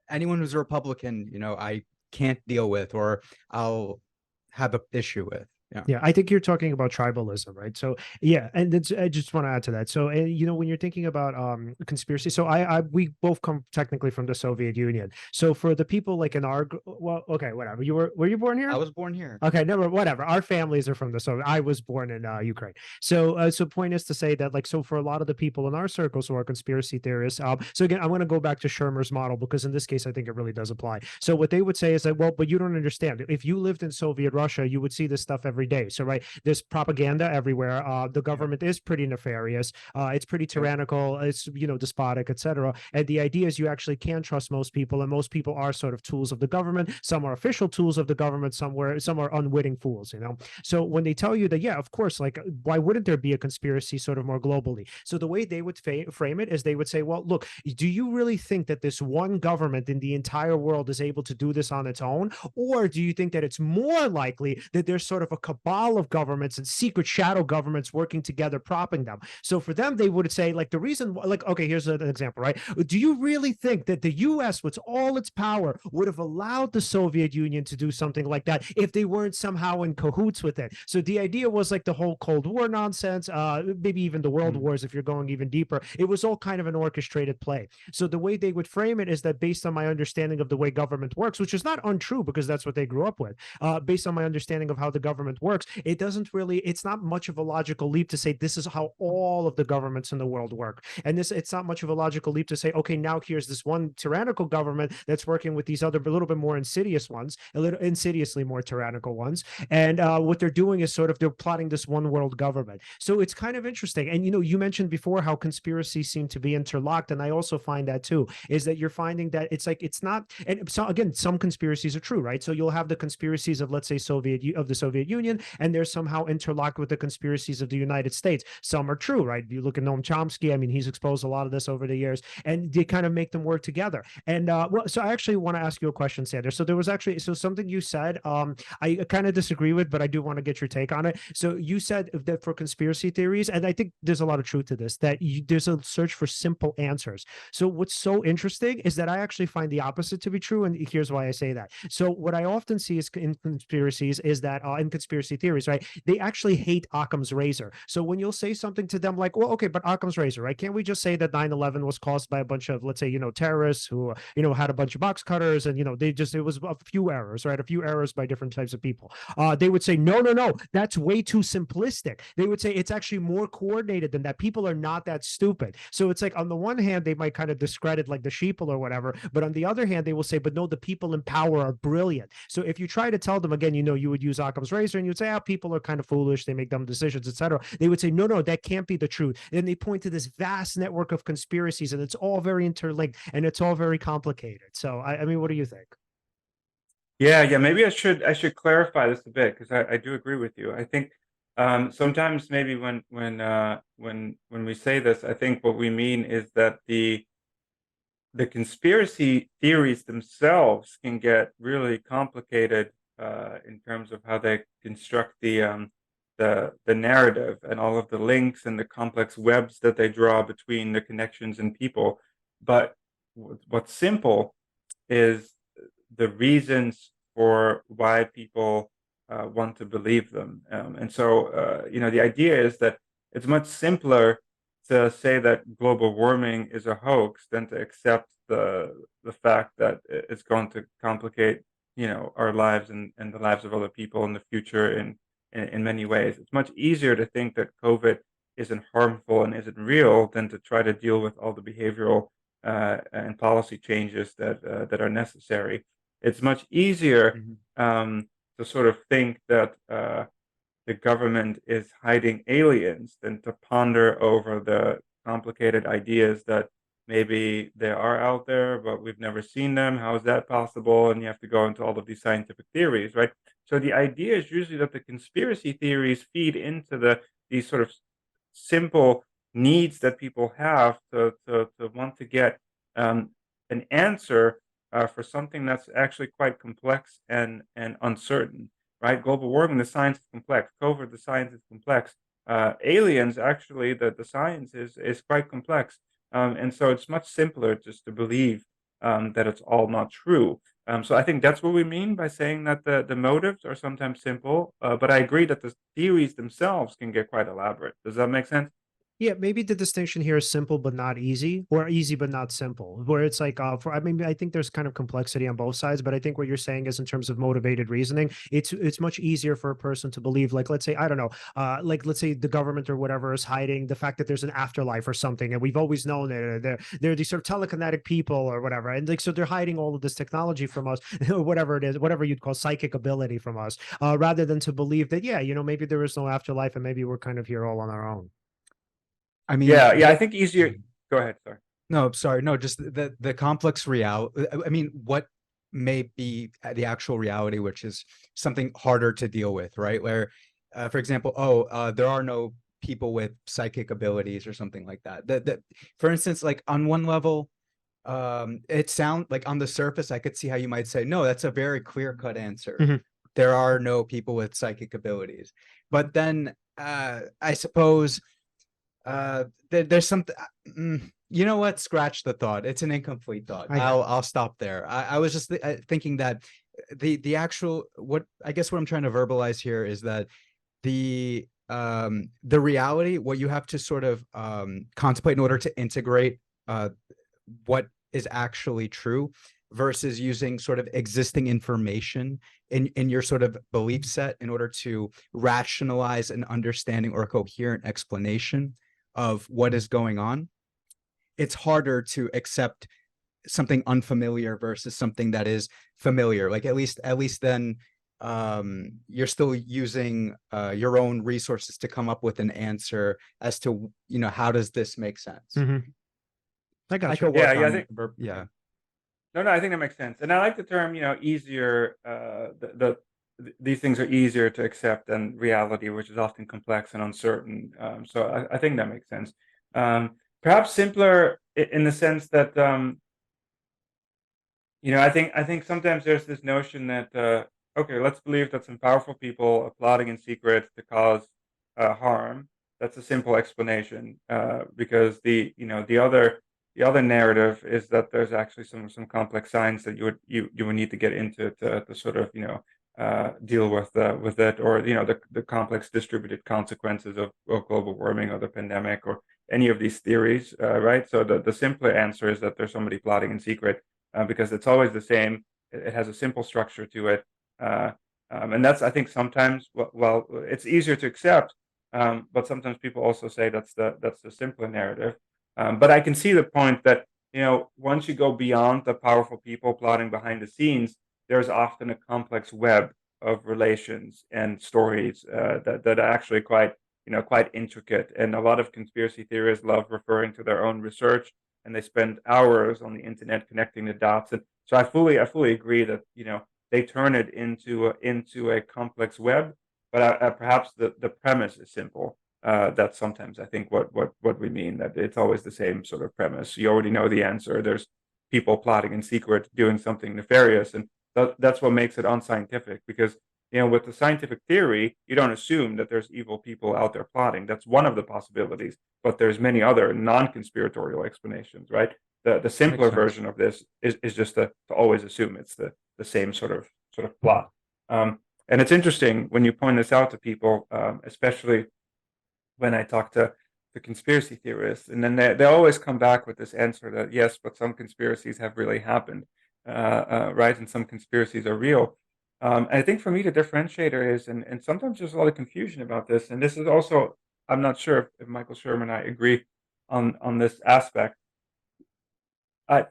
anyone who's a Republican, I can't deal with, or I'll have an issue with. Yeah. Yeah, I think you're talking about tribalism, right? So yeah, and I just want to add to that. So when you're thinking about conspiracy, so we both come technically from the Soviet Union. So for the people like in well, okay, whatever. Were you born I here? was born here. Okay, never, whatever. Our families are from the Soviet. I was born in Ukraine. So point is to say that, like, so for a lot of the people in our circles who are conspiracy theorists, so again, I'm going to go back to Shermer's model because in this case, I think it really does apply. So what they would say is that, well, but you don't understand. If you lived in Soviet Russia, you would see this stuff every day. So right, there's propaganda everywhere. The government is pretty nefarious. It's pretty Yeah. tyrannical. It's despotic, etc. And the idea is you actually can trust most people, and most people are sort of tools of the government. Some are official tools of the government. Some are unwitting fools. So when they tell you that, yeah, of course, like, why wouldn't there be a conspiracy sort of more globally? So the way they would frame it is they would say, well, look, do you really think that this one government in the entire world is able to do this on its own? Or do you think that it's more likely that there's sort of a cabal of governments and secret shadow governments working together, propping them? So for them, they would say, like, the reason, like, okay, here's an example, right? Do you really think that the US, with all its power, would have allowed the Soviet Union to do something like that if they weren't somehow in cahoots with it? So the idea was like the whole Cold War nonsense, maybe even the World Wars, if you're going even deeper. It was all kind of an orchestrated play. So the way they would frame it is that, based on my understanding of the way government works, which is not untrue because that's what they grew up with, based on my understanding of how the government works, it's not much of a logical leap to say this is how all of the governments in the world work. And it's not much of a logical leap to say, okay, now here's this one tyrannical government that's working with these other, a little bit more insidious ones, a little insidiously more tyrannical ones. And what they're doing is sort of, they're plotting this one world government. So it's kind of interesting. And, you mentioned before how conspiracies seem to be interlocked. And I also find that too, is that you're finding that it's like, it's not, and so again, some conspiracies are true, right? So you'll have the conspiracies of, let's say, the Soviet Union, and they're somehow interlocked with the conspiracies of the United States. Some are true, right? You look at Noam Chomsky, I mean, he's exposed a lot of this over the years, and they kind of make them work together. And so I actually want to ask you a question, Sanders. So there was actually, something you said, I kind of disagree with, but I do want to get your take on it. So you said that for conspiracy theories, and I think there's a lot of truth to this, that there's a search for simple answers. So what's so interesting is that I actually find the opposite to be true, and here's why I say that. So what I often see is in conspiracies is that in conspiracy theories, right, they actually hate Occam's razor. So when you'll say something to them like, well, okay, but Occam's razor, right? Can't we just say that 9/11 was caused by a bunch of, let's say, terrorists who, had a bunch of box cutters, and, it was a few errors, right? A few errors by different types of people. They would say, no, no, no, that's way too simplistic. They would say it's actually more coordinated than that. People are not that stupid. So it's like, on the one hand, they might kind of discredit like the sheeple or whatever, but on the other hand, they will say, but no, the people in power are brilliant. So if you try to tell them again, you would use Occam's razor, and you'd say, people are kind of foolish, they make dumb decisions, etc. They would say, no, no, that can't be the truth. And they point to this vast network of conspiracies, and it's all very interlinked, and it's all very complicated. So I mean, what do you think? Yeah. Maybe I should clarify this a bit, because I do agree with you. I think sometimes maybe when we say this, I think what we mean is that the conspiracy theories themselves can get really complicated in terms of how they construct the narrative, and all of the links and the complex webs that they draw between the connections and people. But what's simple is the reasons for why people want to believe them. And so, the idea is that it's much simpler to say that global warming is a hoax than to accept the fact that it's going to complicate, our lives and the lives of other people in the future in many ways. It's much easier to think that COVID isn't harmful and isn't real than to try to deal with all the behavioral and policy changes that are necessary. It's much easier to sort of think that the government is hiding aliens than to ponder over the complicated ideas that maybe they are out there, but we've never seen them. How is that possible? And you have to go into all of these scientific theories, right? So the idea is usually that the conspiracy theories feed into these sort of simple needs that people have to want to get an answer for something that's actually quite complex and uncertain. right? Global warming, the science is complex. COVID, the science is complex. Aliens, actually, the science is quite complex. And so it's much simpler just to believe that it's all not true. So I think that's what we mean by saying that the motives are sometimes simple, but I agree that the theories themselves can get quite elaborate. Does that make sense? Yeah, maybe the distinction here is simple but not easy, or easy but not simple. Where it's like, for I mean, I think there's kind of complexity on both sides, but I think what you're saying is in terms of motivated reasoning, it's much easier for a person to believe. Like, let's say, I don't know, like let's say the government or whatever is hiding the fact that there's an afterlife or something, and we've always known that they're these sort of telekinetic people or whatever, and like so they're hiding all of this technology from us, or whatever it is, whatever you'd call psychic ability from us, rather than to believe that yeah, maybe there is no afterlife and maybe we're kind of here all on our own. I mean, Yeah, yeah. I think easier. Go ahead. Sorry. no, sorry, no, just the complex reality. I mean, what may be the actual reality, which is something harder to deal with, right? Where, for example, there are no people with psychic abilities or something like that. That, for instance, like on one level, it sounds like on the surface, I could see how you might say, no, that's a very clear-cut answer. Mhm. There are no people with psychic abilities. But then, I suppose there's something. You know what? Scratch the thought. It's an incomplete thought. I I'll stop there. I was just thinking that the actual what I guess what I'm trying to verbalize here is that the reality, what you have to sort of contemplate in order to integrate what is actually true versus using sort of existing information in your sort of belief set in order to rationalize an understanding or a coherent explanation of what is going on. It's harder to accept something unfamiliar versus something that is familiar. Like at least then you're still using your own resources to come up with an answer as to how does this make sense. Mhm. I I got you. could Yeah, work yeah. I on think yeah. no, no. I think that makes sense. And I like the term, easier. These things are easier to accept than reality, which is often complex and uncertain. So I think that makes sense. Perhaps simpler in the sense that I think sometimes there's this notion that okay, let's believe that some powerful people are plotting in secret to cause harm. That's a simple explanation because the other narrative is that there's actually some complex science that you would need to get into to sort of deal with it, or the complex distributed consequences of global warming or the pandemic or any of these theories, right? So the simpler answer is that there's somebody plotting in secret because it's always the same. It has a simple structure to it, uh, and that's, I think, sometimes, well, it's easier to accept, but sometimes people also say that's the simpler narrative. But I can see the point that once you go beyond the powerful people plotting behind the scenes, there's often a complex web of relations and stories that are actually quite intricate. And a lot of conspiracy theorists love referring to their own research, and they spend hours on the internet connecting the dots. And so I fully agree that they turn it into a complex web, but perhaps the premise is simple. That's sometimes, I think, what we mean, that it's always the same sort of premise. You already know the answer. There's people plotting in secret, doing something nefarious, and that's what makes it unscientific. Because with the scientific theory, you don't assume that there's evil people out there plotting. That's one of the possibilities, but there's many other non-conspiratorial explanations, right? The Makes simpler sense. version of this is just to always assume it's the same sort of plot. And it's interesting when you point this out to people, especially when I talk to conspiracy theorists, and then they always come back with this answer that yes, but some conspiracies have really happened, right? And some conspiracies are real. And I think for me the differentiator is, and sometimes there's a lot of confusion about this, and this is also, I'm not sure if Michael Sherman and I agree on this aspect. I,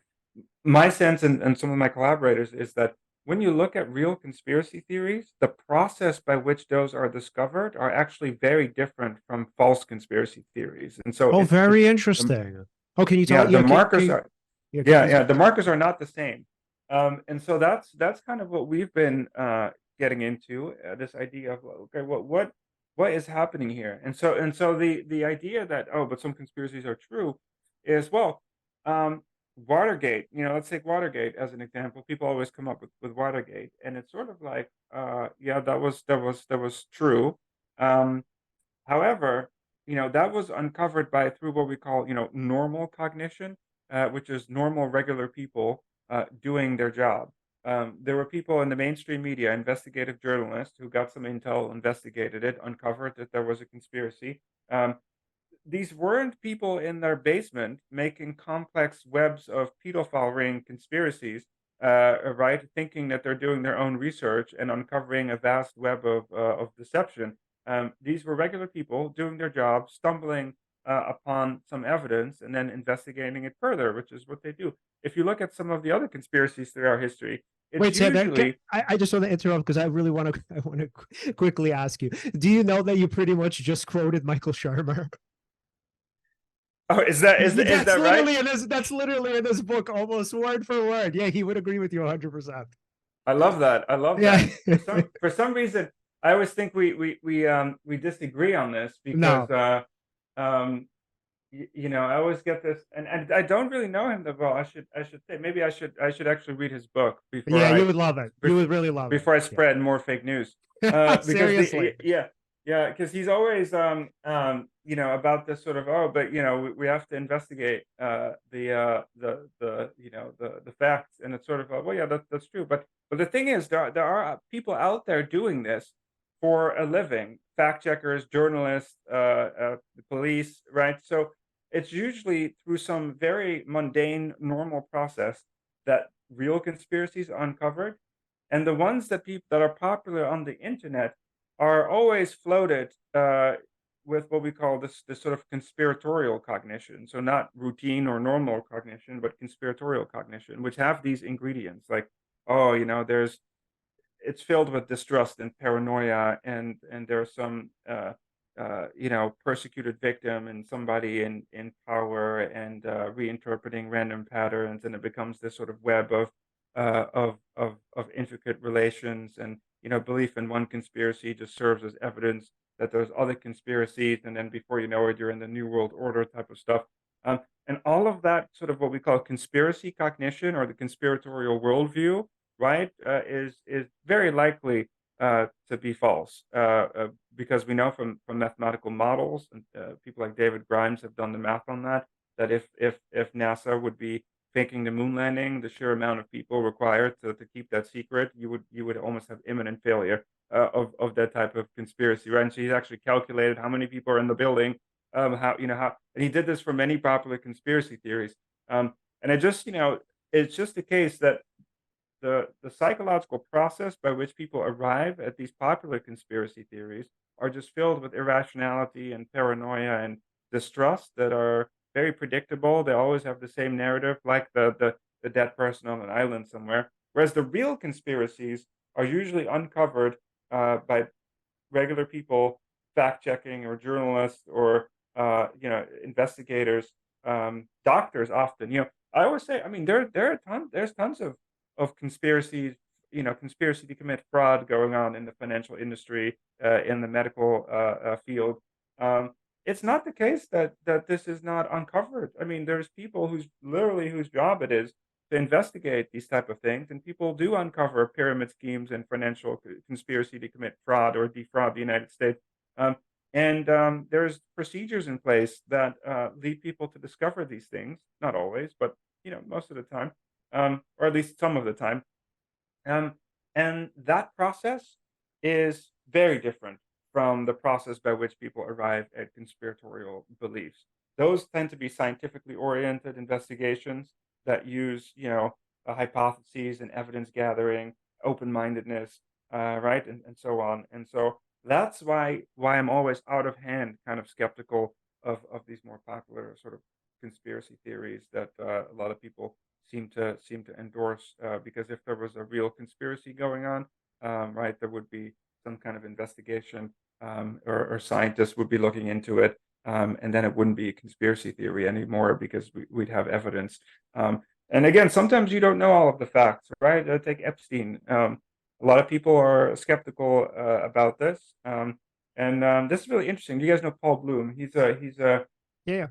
my sense, and some of my collaborators, is that when you look at real conspiracy theories, the process by which those are discovered are actually very different from false conspiracy theories. And so Oh, it's very the, interesting. Oh, can you tell? yeah, the Yeah, markers are, yeah, yeah, please. yeah, the markers are not the same. And so that's kind of what we've been getting into, this idea of, well, okay, what is happening here? And so the idea that, oh, but some conspiracies are true is, well, um, Watergate, let's take Watergate as an example. People always come up with Watergate, and it's sort of like, yeah, that was true. Um, However, that was uncovered by through what we call, normal cognition, which is normal, regular people doing their job. There were people in the mainstream media, investigative journalists, who got some intel, investigated it, uncovered that there was a conspiracy. Um, these weren't people in their basement making complex webs of pedophile ring conspiracies, right? Thinking that they're doing their own research and uncovering a vast web of deception. These were regular people doing their job, stumbling upon some evidence, and then investigating it further, which is what they do. If you look at some of the other conspiracies throughout history, it's Wait, Sander, usually I just want to interrupt because I really want to. I want to quickly ask you: do you know that you pretty much just quoted Michael Shermer? oh, is That's that right? literally in this. That's literally in this book, almost word for word. Yeah, he would agree with you 100%. I love that. I love Yeah. that. For some reason, I always think we disagree on this because No. I always get this, and I don't really know him that well. I should say maybe I should actually read his book Yeah, you would love it. You would really love it. before I spread more fake news. Because Seriously. yeah, because he's always about this sort of, oh, but we have to investigate the facts, and it's sort of, well, yeah, that's true, but the thing is, there are people out there doing this for a living, fact checkers, journalists, the police, right? So it's usually through some very mundane, normal process that real conspiracies are uncovered, and the ones that are popular on the internet are always floated with what we call this sort of conspiratorial cognition. So not routine or normal cognition, but conspiratorial cognition, which have these ingredients like, oh, there's it's filled with distrust and paranoia, and there's some persecuted victim and somebody in power, and reinterpreting random patterns, and it becomes this sort of web of intricate relations, and belief in one conspiracy just serves as evidence that there's other conspiracies, and then before you know it, you're in the new world order type of stuff. And all of that sort of what we call conspiracy cognition, or the conspiratorial worldview, right, is very likely to be false, because we know from mathematical models, and people like David Grimes have done the math on that. That if NASA would be faking the moon landing, the sheer amount of people required to keep that secret, you would almost have imminent failure of that type of conspiracy, right? And so he's actually calculated how many people are in the building, how, and he did this for many popular conspiracy theories. And it's just the case that the psychological process by which people arrive at these popular conspiracy theories are just filled with irrationality and paranoia and distrust that are very predictable. They always have the same narrative, like the dead person on an island somewhere. Whereas the real conspiracies are usually uncovered by regular people, fact checking, or journalists, or investigators, doctors often. I always say, I mean, there's tons of conspiracies, conspiracy to commit fraud going on in the financial industry, in the medical field. It's not the case that this is not uncovered. I mean, there's people whose job it is to investigate these type of things, and people do uncover pyramid schemes and financial conspiracy to commit fraud or defraud the United States. Um, and there's procedures in place that lead people to discover these things. Not always, but most of the time, or at least some of the time. Um, and that process is very different from the process by which people arrive at conspiratorial beliefs. Those tend to be scientifically oriented investigations that use, hypotheses and evidence gathering, open mindedness, right, and so on. And so that's why I'm always out of hand, kind of skeptical of these more popular sort of conspiracy theories that a lot of people seem to endorse, because if there was a real conspiracy going on, right, there would be some kind of investigation, or scientists would be looking into it, and then it wouldn't be a conspiracy theory anymore because we'd have evidence. And again, sometimes you don't know all of the facts, right? Take Epstein. A lot of people are skeptical about this, and this is really interesting. Do you guys know Paul Bloom? He's a Yeah.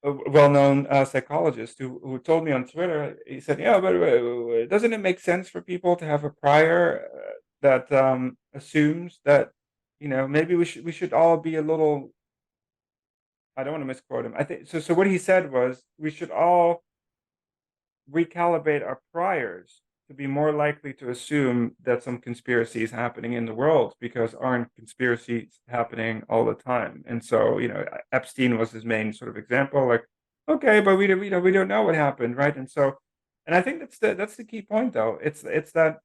a well-known psychologist who told me on Twitter. He said, "Yeah, but doesn't it make sense for people to have a prior that assumes that maybe we should all be a little." I don't want to misquote him. I think so. So what he said was we should all recalibrate our priors to be more likely to assume that some conspiracy is happening in the world because aren't conspiracies happening all the time? And so, Epstein was his main sort of example, like, okay, but we don't know what happened, right? And so, and I think that's the key point though. It's that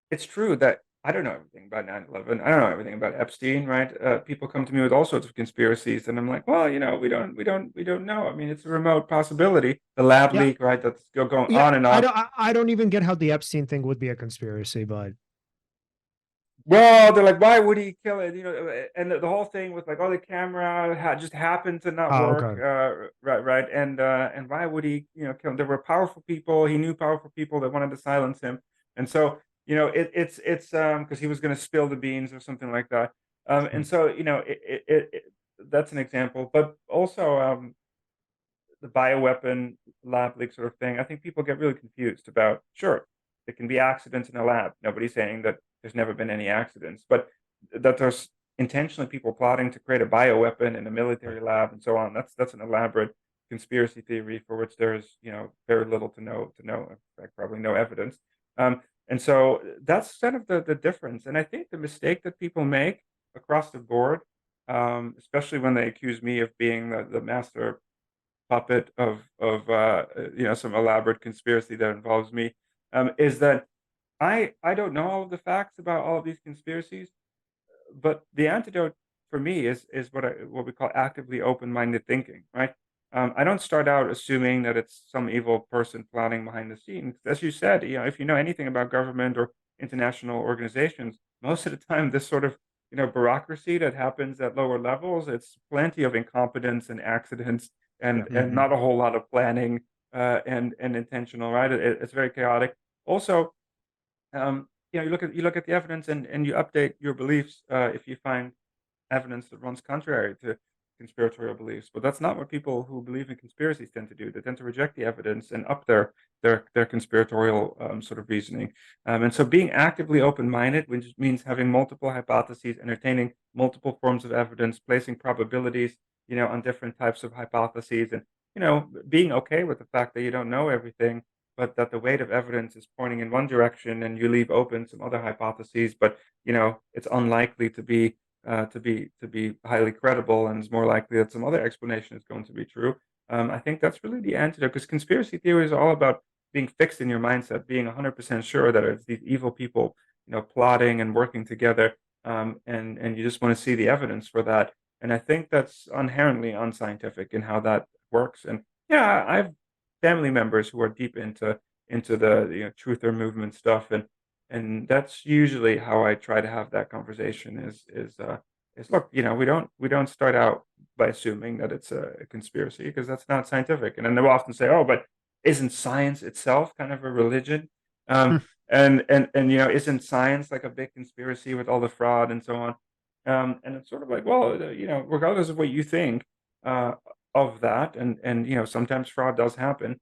it's true that I don't know everything about 9/11. I don't know everything about Epstein, right? People come to me with all sorts of conspiracies, and I'm like, well, we don't know. I mean, it's a remote possibility. The lab Yeah, leak, right? That's still going yeah. on and I on. don't. I don't even get how the Epstein thing would be a conspiracy, but Well, they're like, why would he kill it? And the whole thing with like, oh, the camera just happened to not oh, work, okay. right, right, and why would he, kill him? There were powerful people. He knew powerful people that wanted to silence him, and so it's because he was going to spill the beans or something like that, and so that's an example, but also the bioweapon lab leak sort of thing. I think people get really confused about. Sure, there can be accidents in a lab. Nobody's saying that there's never been any accidents, but that there's intentionally people plotting to create a bioweapon in a military lab and so on. That's an elaborate conspiracy theory for which there's very little to know, in fact, probably no evidence. And so that's kind of the difference. And I think the mistake that people make across the board, especially when they accuse me of being the master puppet of some elaborate conspiracy that involves me, is that I don't know all of the facts about all of these conspiracies, but the antidote for me is what we call actively open-minded thinking, right? I don't start out assuming that it's some evil person plotting behind the scenes. As you said, if you know anything about government or international organizations, most of the time this sort of bureaucracy that happens at lower levels, it's plenty of incompetence and accidents Yeah. and not a whole lot of planning and intentional, right? It's very chaotic. Also, you look at the evidence and you update your beliefs if you find evidence that runs contrary to conspiratorial beliefs. But that's not what people who believe in conspiracies tend to do. They tend to reject the evidence and up their conspiratorial sort of reasoning. And so being actively open-minded, which means having multiple hypotheses, entertaining multiple forms of evidence, placing probabilities, on different types of hypotheses, and being okay with the fact that you don't know everything, but that the weight of evidence is pointing in one direction and you leave open some other hypotheses, but it's unlikely to be highly credible, and it's more likely that some other explanation is going to be true. I think that's really the antidote, because conspiracy theories are all about being fixed in your mindset, being 100% sure that it's these evil people, plotting and working together, and you just want to see the evidence for that. And I think that's inherently unscientific in how that works. And yeah, I have family members who are deep into the truther movement stuff, and that's usually how I try to have that conversation is look, we don't start out by assuming that it's a conspiracy, because that's not scientific. And then they'll often say, oh, but isn't science itself kind of a religion? Um, and isn't science like a big conspiracy with all the fraud and so on? And it's sort of like, well, regardless of what you think uh, of that, and sometimes fraud does happen.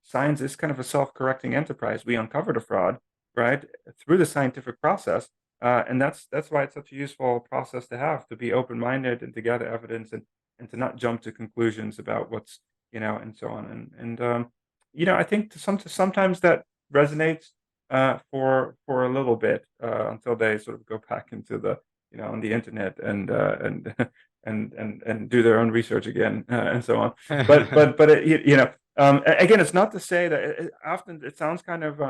Science is kind of a self-correcting enterprise. We uncovered a fraud, right, through the scientific process, and that's why it's such a useful process to be open-minded and to gather evidence, and to not jump to conclusions about what's and so on. And I think sometimes that resonates for a little bit, until they sort of go back into the on the internet and and do their own research again, and so on. But again, it's not to say that often it sounds kind of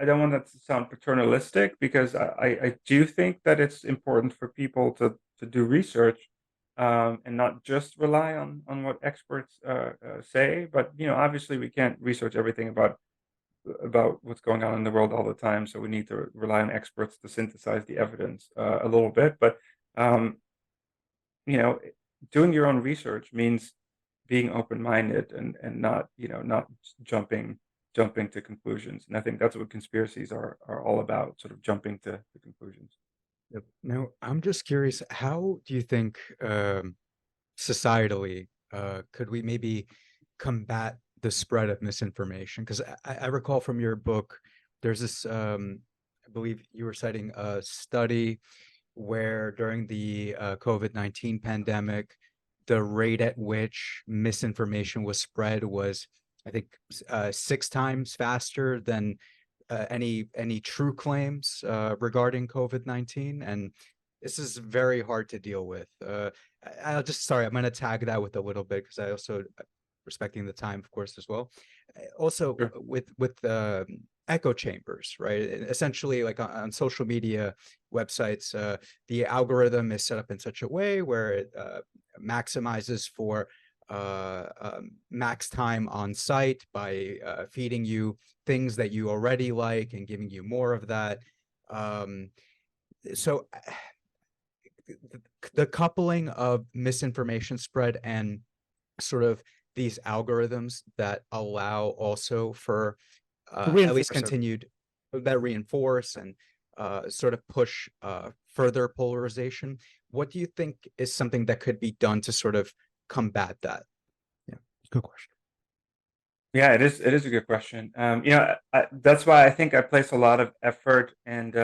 I don't want that to sound paternalistic, because I do think that it's important for people to do research, and not just rely on what experts say. But obviously we can't research everything about what's going on in the world all the time, so we need to rely on experts to synthesize the evidence a little bit. But um, you know, doing your own research means being open-minded and not jumping to conclusions. And I think that's what conspiracies are all about, sort of jumping to conclusions. Yep. Now, I'm just curious, how do you think societally could we maybe combat the spread of misinformation? Because I recall from your book, there's this, I believe you were citing a study where during the COVID-19 pandemic, the rate at which misinformation was spread was, I think, 6 times faster than any true claims regarding COVID-19, and this is very hard to deal with. I'll just sorry, I'm going to tag that with a little bit because I also respecting the time, of course, as well. Also, Sure. with echo chambers, right? Essentially, like on social media websites, the algorithm is set up in such a way where it maximizes for max time on site by feeding you things that you already like and giving you more of that. Um, so the coupling of misinformation spread and sort of these algorithms that allow also for To at least reinforce it. continued that reinforce and sort of push further polarization. What do you think is something that could be done to sort of combat that? Yeah. Good question. Yeah, it is. It is a good question. That's why I think I place a lot of effort and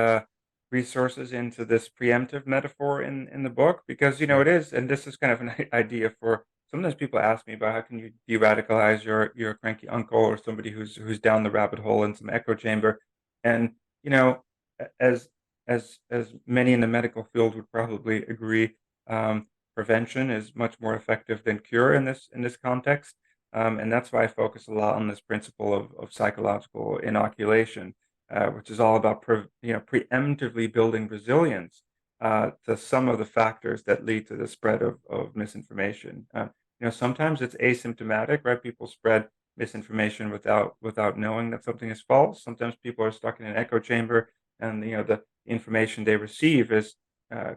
resources into this preemptive metaphor in the book because Right. it is, and this is kind of an idea for. Sometimes people ask me about how can you de-radicalize your cranky uncle or somebody who's down the rabbit hole in some echo chamber, and you know, as many in the medical field would probably agree, prevention is much more effective than cure in this context. And that's why I focus a lot on this principle of psychological inoculation, which is all about preemptively building resilience to some of the factors that lead to the spread of misinformation. Sometimes it's asymptomatic, right? People spread misinformation without knowing that something is false. Sometimes people are stuck in an echo chamber, and the information they receive is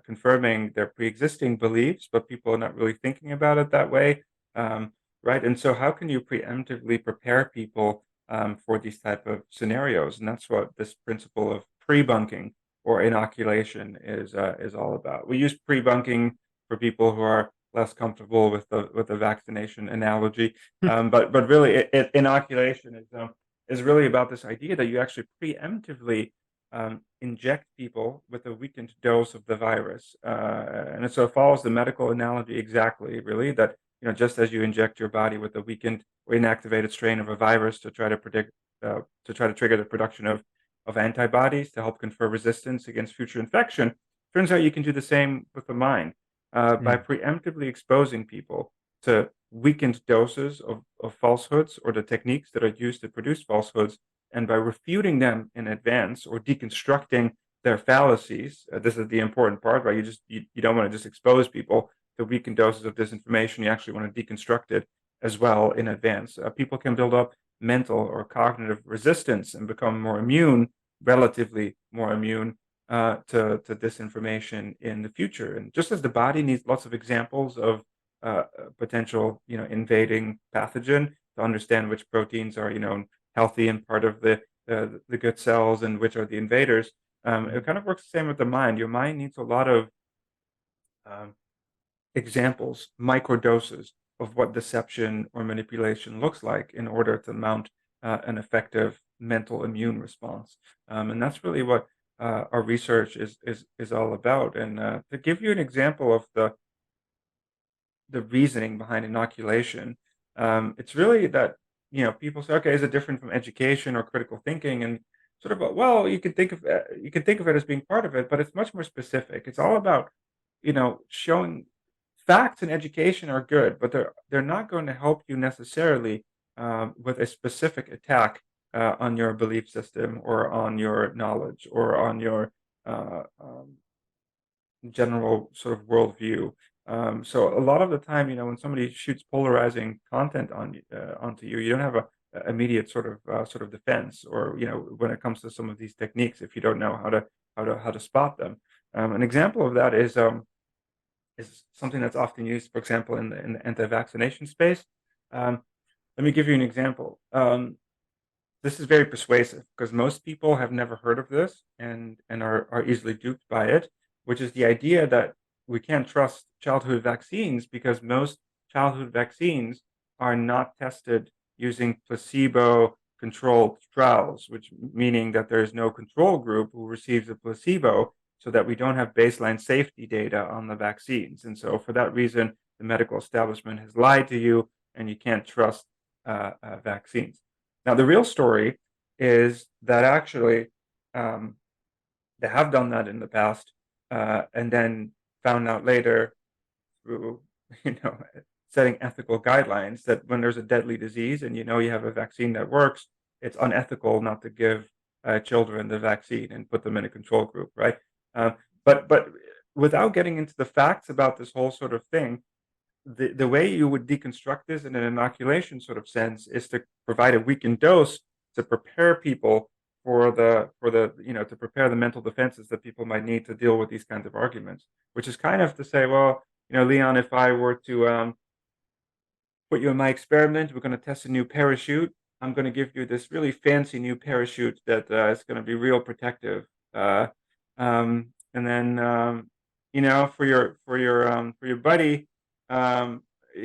confirming their pre-existing beliefs, but people are not really thinking about it that way. Right. And so how can you preemptively prepare people for these type of scenarios? And that's what this principle of pre-bunking or inoculation is all about. We use pre-bunking for people who are less comfortable with the vaccination analogy. But really inoculation is really about this idea that you actually preemptively inject people with a weakened dose of the virus. And so it follows the medical analogy exactly, really, that just as you inject your body with a weakened or inactivated strain of a virus to try to trigger the production of antibodies to help confer resistance against future infection, turns out you can do the same with the mind by Mm. preemptively exposing people to weakened doses of falsehoods or the techniques that are used to produce falsehoods, and by refuting them in advance or deconstructing their fallacies. This is the important part, right? You don't want to just expose people to weakened doses of disinformation. You actually want to deconstruct it as well in advance. People can build up mental or cognitive resistance and become more immune, relatively more immune to disinformation in the future. And just as the body needs lots of examples of potential, invading pathogen to understand which proteins are, healthy and part of the good cells and which are the invaders. It kind of works the same with the mind. Your mind needs a lot of um, examples, microdoses of what deception or manipulation looks like in order to mount an effective mental immune response. And that's really what our research is all about. And to give you an example of the reasoning behind inoculation, it's really that people say, okay, is it different from education or critical thinking? And sort of, well, you can think of it as being part of it, but it's much more specific. It's all about showing facts and education are good, but they're not going to help you necessarily with a specific attack on your belief system or on your knowledge or on your general sort of worldview. So a lot of the time, when somebody shoots polarizing content onto you, you don't have a immediate sort of defense, or when it comes to some of these techniques, if you don't know how to spot them. An example of that is something that's often used, for example, in the anti-vaccination space. Um, Let me give you an example. This is very persuasive because most people have never heard of this and are easily duped by it. which is the idea that we can't trust childhood vaccines because most childhood vaccines are not tested using placebo-controlled trials, which meaning that there is no control group who receives a placebo, so that we don't have baseline safety data on the vaccines. And so for that reason, the medical establishment has lied to you, and you can't trust vaccines. Now, the real story is that actually they have done that in the past, and then found out later through, setting ethical guidelines that when there's a deadly disease and you have a vaccine that works, it's unethical not to give children the vaccine and put them in a control group, right? Uh, but without getting into the facts about this whole sort of thing, the way you would deconstruct this in an inoculation sort of sense is to provide a weakened dose to prepare people to prepare the mental defenses that people might need to deal with these kinds of arguments, which is kind of to say, well, Leon, if I were to put you in my experiment, we're going to test a new parachute. I'm going to give you this really fancy new parachute that is going to be real protective. And then for your buddy,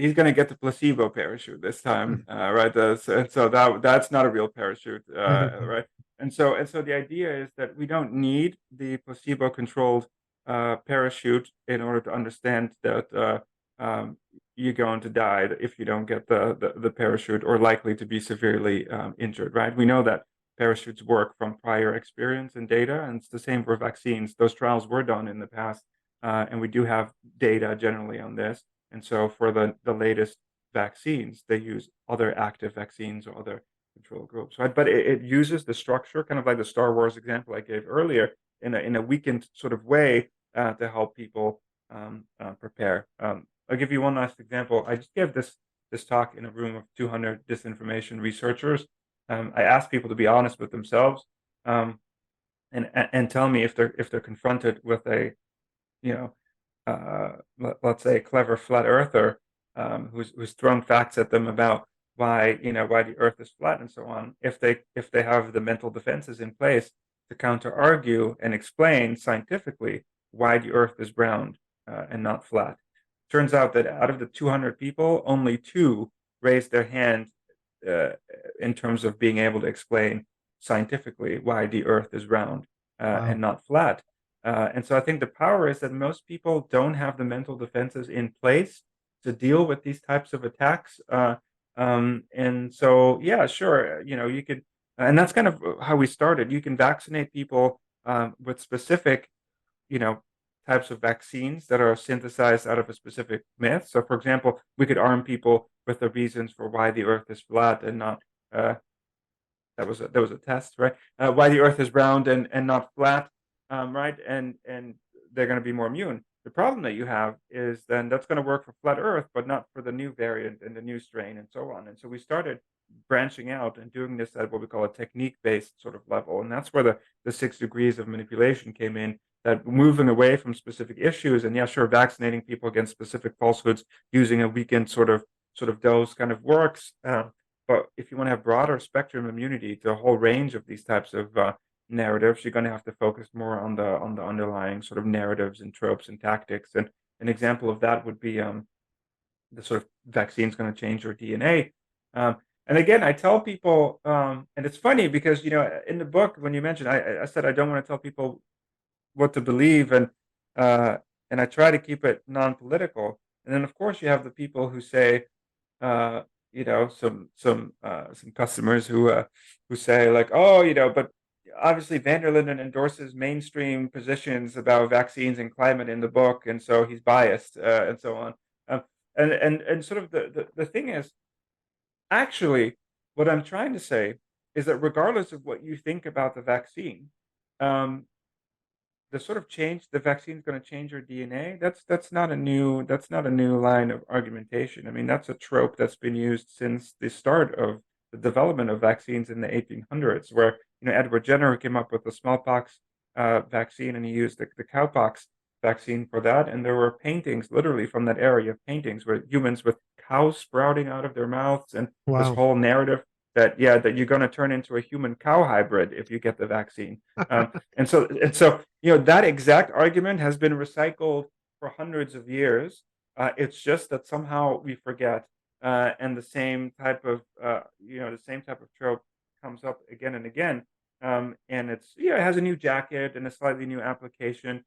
he's going to get the placebo parachute this time, right? So that's not a real parachute, right? And so the idea is that we don't need the placebo-controlled parachute in order to understand that you're going to die if you don't get the parachute, or likely to be severely injured, right? We know that parachutes work from prior experience and data, and it's the same for vaccines. Those trials were done in the past, and we do have data generally on this. And so for the latest vaccines, they use other active vaccines or other control groups, right? But it uses the structure, kind of like the Star Wars example I gave earlier, in a weakened sort of way to help people prepare. I'll give you one last example. I just gave this talk in a room of 200 disinformation researchers. I asked people to be honest with themselves, and tell me if they're confronted with a let's say a clever flat earther who's thrown facts at them about why the Earth is flat and so on. If they have the mental defenses in place to counter argue and explain scientifically why the Earth is round and not flat. Turns out that out of the 200 people, only 2 raised their hand in terms of being able to explain scientifically why the Earth is round and not flat. And so I think the power is that most people don't have the mental defenses in place to deal with these types of attacks. And so, yeah, sure, you could, and that's kind of how we started. You can vaccinate people with specific, types of vaccines that are synthesized out of a specific myth. So, for example, we could arm people with the reasons for why the Earth is flat and not. That was a test, right? Why the Earth is round and not flat, right? And they're going to be more immune. The problem that you have is then that's going to work for flat Earth, but not for the new variant and the new strain and so on. And so we started branching out and doing this at what we call a technique-based sort of level, and that's where the 6 degrees of manipulation came in. That moving away from specific issues, and yeah, sure, vaccinating people against specific falsehoods using a weakened sort of dose kind of works. But if you want to have broader spectrum immunity to a whole range of these types of narratives, you're going to have to focus more on the underlying sort of narratives and tropes and tactics. And an example of that would be the sort of vaccine's going to change your DNA. And again, I tell people, and it's funny because in the book when you mentioned, I said I don't want to tell people what to believe, and I try to keep it non-political. And then of course you have the people who say, some customers who say like, oh, but obviously van der Linden endorses mainstream positions about vaccines and climate in the book, and so he's biased and so on. And sort of the thing is, actually, what I'm trying to say is that regardless of what you think about the vaccine, the sort of change the vaccine is going to change your DNA. That's not a new line of argumentation. I mean, that's a trope that's been used since the start of the development of vaccines in the 1800s, where Edward Jenner came up with the smallpox vaccine, and he used the cowpox vaccine for that. And there were paintings, literally from that area, paintings where humans with cows sprouting out of their mouths, and this Wow. whole narrative. that that you're going to turn into a human cow hybrid if you get the vaccine. And so that exact argument has been recycled for hundreds of years. It's just that somehow we forget, and the same type of trope comes up again and again. And it has a new jacket and a slightly new application.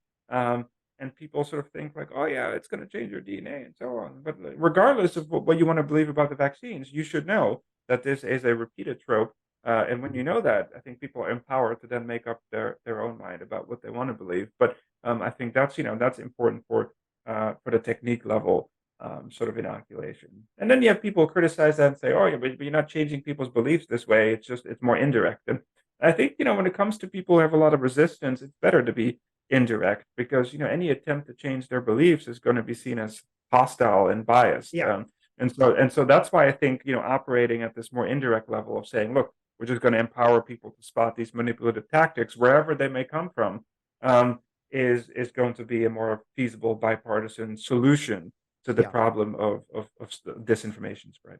And people sort of think like, oh yeah, it's going to change your DNA and so on. But regardless of what you want to believe about the vaccines, you should know that this is a repeated trope. And when you know that, I think people are empowered to then make up their own mind about what they want to believe. But I think that's important for the technique level sort of inoculation. And then you have people criticize that and say, oh yeah, but you're not changing people's beliefs this way. It's more indirect. And I think when it comes to people who have a lot of resistance, it's better to be indirect, because any attempt to change their beliefs is going to be seen as hostile and biased. Yeah. And so that's why I think operating at this more indirect level of saying, look, we're just going to empower people to spot these manipulative tactics wherever they may come from, is going to be a more feasible bipartisan solution to the Yeah. problem of disinformation spread.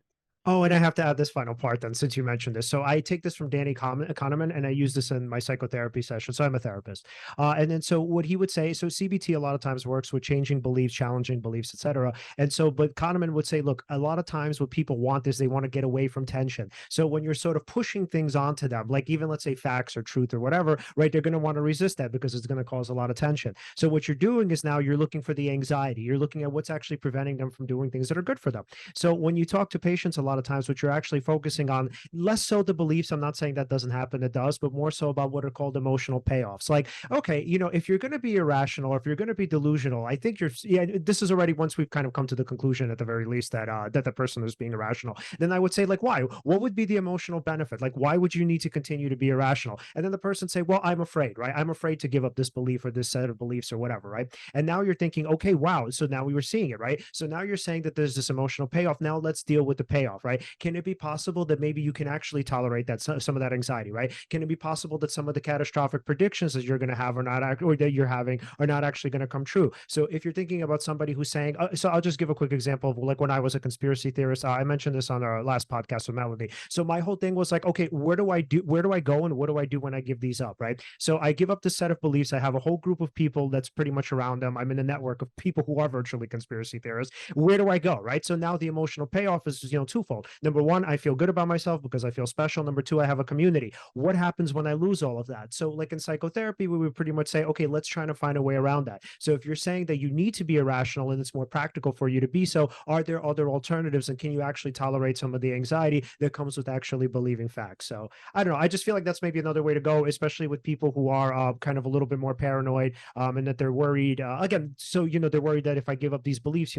Oh, and I have to add this final part then, since you mentioned this. So I take this from Danny Kahneman, and I use this in my psychotherapy session. So I'm a therapist. And then so what he would say, so CBT a lot of times works with changing beliefs, challenging beliefs, etc. And so, but Kahneman would say, look, a lot of times what people want is they want to get away from tension. So when you're sort of pushing things onto them, like even let's say facts or truth or whatever, right, they're going to want to resist that because it's going to cause a lot of tension. So what you're doing is now you're looking for the anxiety. You're looking at what's actually preventing them from doing things that are good for them. So when you talk to patients, a lot of times what you're actually focusing on, less so the beliefs, I'm not saying that doesn't happen, it does, but more so about what are called emotional payoffs. Like, okay, if you're going to be irrational or if you're going to be delusional, I think this is already, once we've kind of come to the conclusion at the very least that the person is being irrational, then I would say, like, why? What would be the emotional benefit? Like, why would you need to continue to be irrational? And then the person say, well, I'm afraid, right? I'm afraid to give up this belief or this set of beliefs or whatever, right? And now you're thinking, okay, wow, so now we were seeing it, right? So now you're saying that there's this emotional payoff. Now let's deal with the payoff, right? Can it be possible that maybe you can actually tolerate that, some of that anxiety, right? Can it be possible that some of the catastrophic predictions that you're going to have or that you're having are not actually going to come true? So if you're thinking about somebody who's saying, so I'll just give a quick example of like when I was a conspiracy theorist. I mentioned this on our last podcast with Melody. So my whole thing was like, okay, where do I go, and what do I do when I give these up, right? So I give up this set of beliefs. I have a whole group of people that's pretty much around them. I'm in a network of people who are virtually conspiracy theorists. Where do I go, right? So now the emotional payoff is twofold. Number one, I feel good about myself because I feel special. Number two, I have a community. What happens when I lose all of that? So like in psychotherapy, we would pretty much say, okay, let's try to find a way around that. So if you're saying that you need to be irrational and it's more practical for you to be so, are there other alternatives, and can you actually tolerate some of the anxiety that comes with actually believing facts? So I don't know. I just feel like that's maybe another way to go, especially with people who are kind of a little bit more paranoid, and that they're worried. Again, so they're worried that if I give up these beliefs,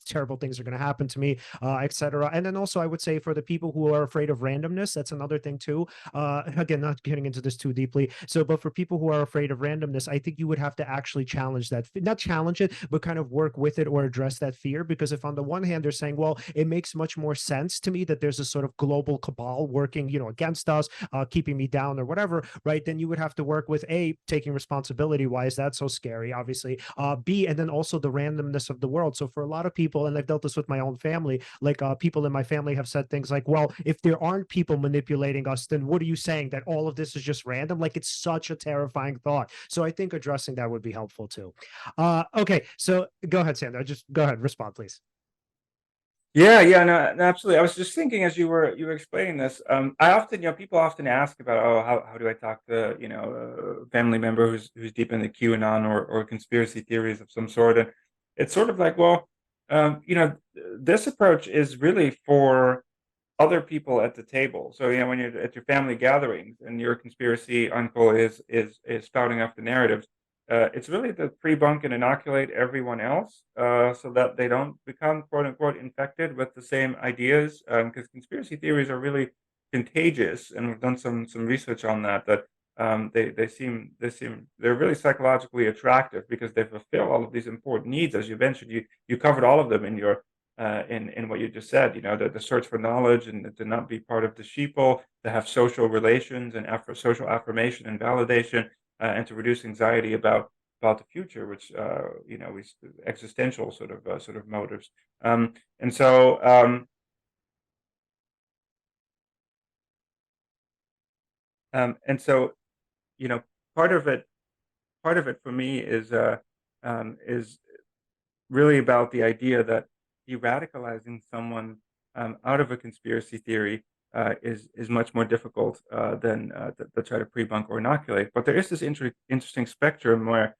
terrible things are going to happen to me, etc. And then also, I would say for the people who are afraid of randomness, that's another thing too. Again, not getting into this too deeply. So, but for people who are afraid of randomness, I think you would have to actually challenge that, not challenge it, but kind of work with it or address that fear. Because if on the one hand they're saying, well, it makes much more sense to me that there's a sort of global cabal working, against us, keeping me down or whatever, right? Then you would have to work with A, taking responsibility. Why is that so scary? Obviously. B, and then also the randomness of the world. So for a lot of people, and I've dealt this with my own family, like people in my family have said things like, well, if there aren't people manipulating us, then what are you saying, that all of this is just random? Like, it's such a terrifying thought. So I think addressing that would be helpful too. Okay, so go ahead, Sandra. Just go ahead, respond, please. Yeah, yeah, no, absolutely. I was just thinking as you were explaining this. I often, people often ask about, oh, how do I talk to, a family member who's deep into QAnon or conspiracy theories of some sort, and it's sort of like, well, this approach is really for other people at the table. So, when you're at your family gatherings and your conspiracy uncle is spouting off the narratives, it's really to pre-bunk and inoculate everyone else, so that they don't become quote unquote infected with the same ideas. Because conspiracy theories are really contagious, and we've done some research on that. They're really psychologically attractive because they fulfill all of these important needs, as you mentioned. You covered all of them in your in what you just said. The search for knowledge and to not be part of the sheeple, to have social relations and social affirmation and validation, and to reduce anxiety about the future, which we existential sort of motives. And so And so, you know, part of it, part of it for me is really about the idea that de-radicalizing someone out of a conspiracy theory is much more difficult than to try to pre-bunk or inoculate. But there is this interesting spectrum where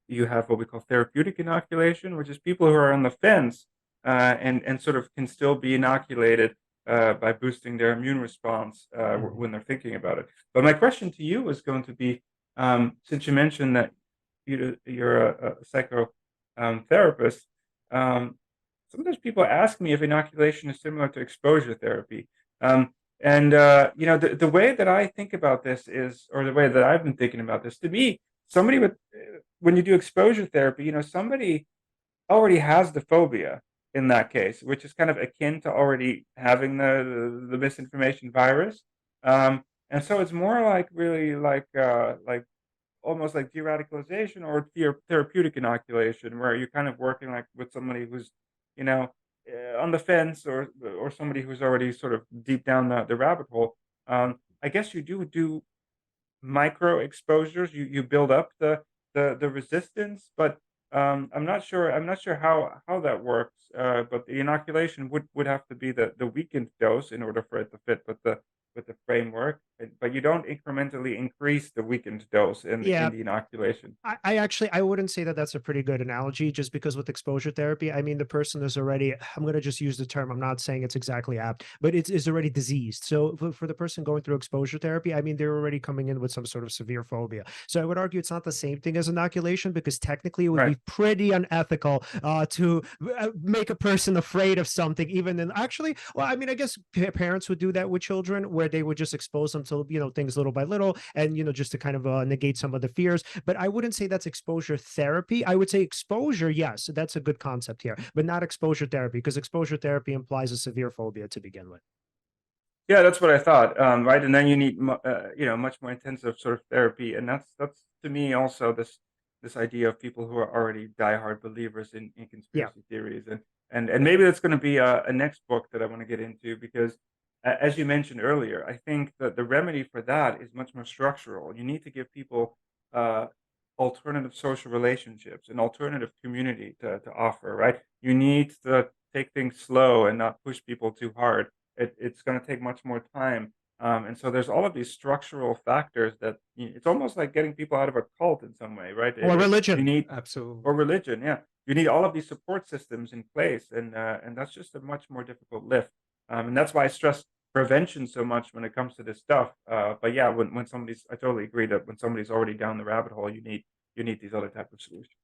you have what we call therapeutic inoculation, which is people who are on the fence and sort of can still be inoculated by boosting their immune response when they're thinking about it. But my question to you is going to be, since you mentioned that you're a psycho therapist, um, sometimes people ask me if inoculation is similar to exposure therapy. And the way that I think about this is, or the way that I've been thinking about this, to me, somebody with when you do exposure therapy, somebody already has the phobia in that case, which is kind of akin to already having the misinformation virus. And so it's more like really like almost like de-radicalization or therapeutic inoculation, where you're kind of working like with somebody who's, you know, on the fence, or somebody who's already sort of deep down the rabbit hole. I guess you do micro exposures. You build up the resistance, but I'm not sure how that works. But the inoculation would have to be the weakened dose in order for it to fit with the framework. But you don't incrementally increase the weakened dose Yeah, in the inoculation. I actually I wouldn't say that that's a pretty good analogy, just because with exposure therapy, I mean, the person is already, I'm going to just use the term, I'm not saying it's exactly apt, but it's is already diseased. So for the person going through exposure therapy, I mean, they're already coming in with some sort of severe phobia. So I would argue it's not the same thing as inoculation, because technically it would Right. be pretty unethical to make a person afraid of something, even in actually, well, I mean, I guess parents would do that with children, where they would just expose them to, things little by little, and, just to kind of negate some of the fears. But I wouldn't say that's exposure therapy. I would say exposure, yes, that's a good concept here, but not exposure therapy, because exposure therapy implies a severe phobia to begin with. Yeah, that's what I thought. Right, and then you need much more intensive sort of therapy, and that's to me also this idea of people who are already diehard believers in Yeah. conspiracy theories, and maybe that's going to be a next book that I want to get into, because as you mentioned earlier, I think that the remedy for that is much more structural. You need to give people uh, alternative social relationships, an alternative community to offer. Right, you need to take things slow and not push people too hard. It's going to take much more time. And so there's all of these structural factors that it's almost like getting people out of a cult in some way, right? Or You religion. need, Absolutely. or religion, yeah. You need all of these support systems in place, and that's just a much more difficult lift. And that's why I stress prevention so much when it comes to this stuff. But yeah, when somebody's, I totally agree that when somebody's already down the rabbit hole, you need these other type of solutions.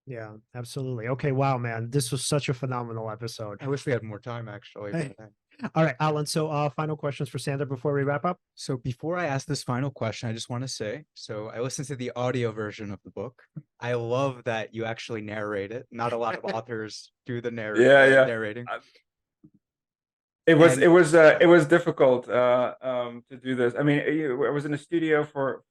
Yeah, absolutely. Okay, wow, man, this was such a phenomenal episode. I wish we had more time, actually. Hey, But, all right, Alan. So, final questions for Sander before we wrap up. so before I ask this final question, I just want to say, so I listened to the audio version of the book. I love that you actually narrate it. Not a lot of authors do the Yeah, yeah. narrating. It And was it was difficult to do this. I mean, I was in a studio for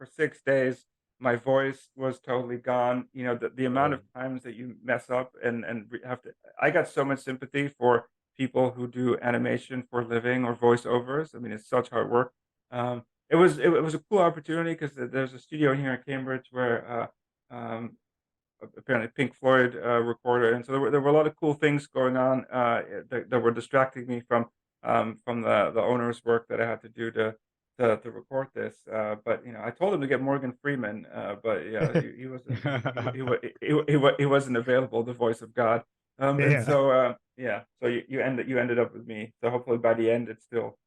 6 days. My voice was totally gone. The amount of times that you mess up and have to. I got so much sympathy for people who do animation for a living or voiceovers. I mean, it's such hard work. It was a cool opportunity, because there's a studio here in Cambridge where apparently Pink Floyd recorded, and so there were a lot of cool things going on that were distracting me from the owner's work that I had to do to record this. But I told him to get Morgan Freeman, but yeah, he wasn't he wasn't available, the voice of God. And Yeah. so yeah, so you ended up with me. So hopefully by the end it still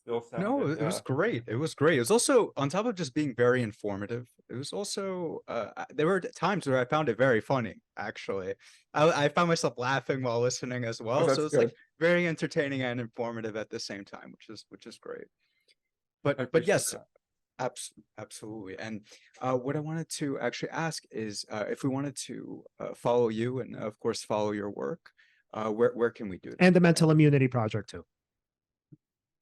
no, sounded it was great. It was great. It was also, on top of just being very informative, it was also there were times where I found it very funny, actually. I found myself laughing while listening as oh, well. So that's it's like good. very entertaining and informative at the same time, which is great. I But appreciate yes, that. absolutely. And what I wanted to actually ask is, if we wanted to follow you and of course follow your work, where can we do that? And the Mental Immunity Project too.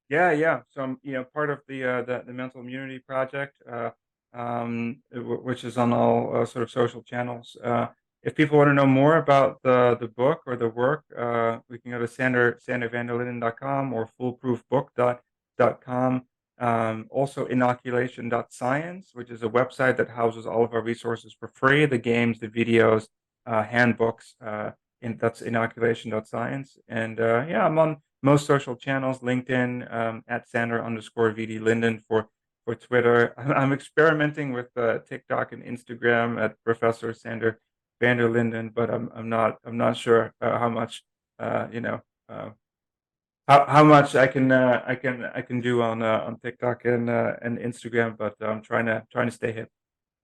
Yeah, yeah. So I'm, part of the Mental Immunity Project, which is on all sort of social channels. If people want to know more about the book or the work, we can go to sandervanderlinden.com or foolproofbook.com. Also inoculation.science, which is a website that houses all of our resources for free, the games, the videos, handbooks, that's inoculation.science. And yeah, I'm on most social channels, LinkedIn, at Sander_VD Linden for Twitter. I'm experimenting with TikTok and Instagram at Professor Sander van der Linden, but I'm not sure how much you know how much I can do on TikTok and Instagram, but I'm trying to stay hip.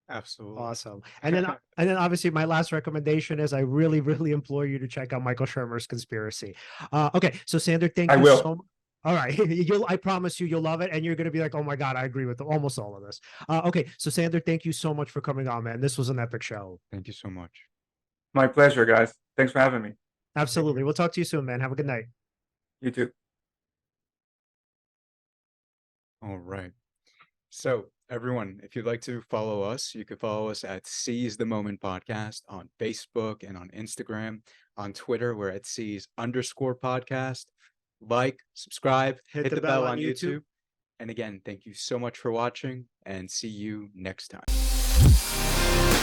Absolutely. Awesome. And then obviously my last recommendation is I really, really implore you to check out Michael Shermer's Conspiracy. Okay, so Sander, thank I you will. so much. All right, I promise you, you'll love it, and you're going to be like, "Oh my God, I agree with almost all of this." Okay, so Sander, thank you so much for coming on, man. This was an epic show. Thank you so much. My pleasure, guys. Thanks for having me. Absolutely. We'll talk to you soon, man. Have a good night. You too. All right. So, everyone, if you'd like to follow us, you can follow us at Seize the Moment Podcast on Facebook and on Instagram. On Twitter, we're at Seize_podcast. Like, subscribe, hit the bell on YouTube. And again, thank you so much for watching, and see you next time.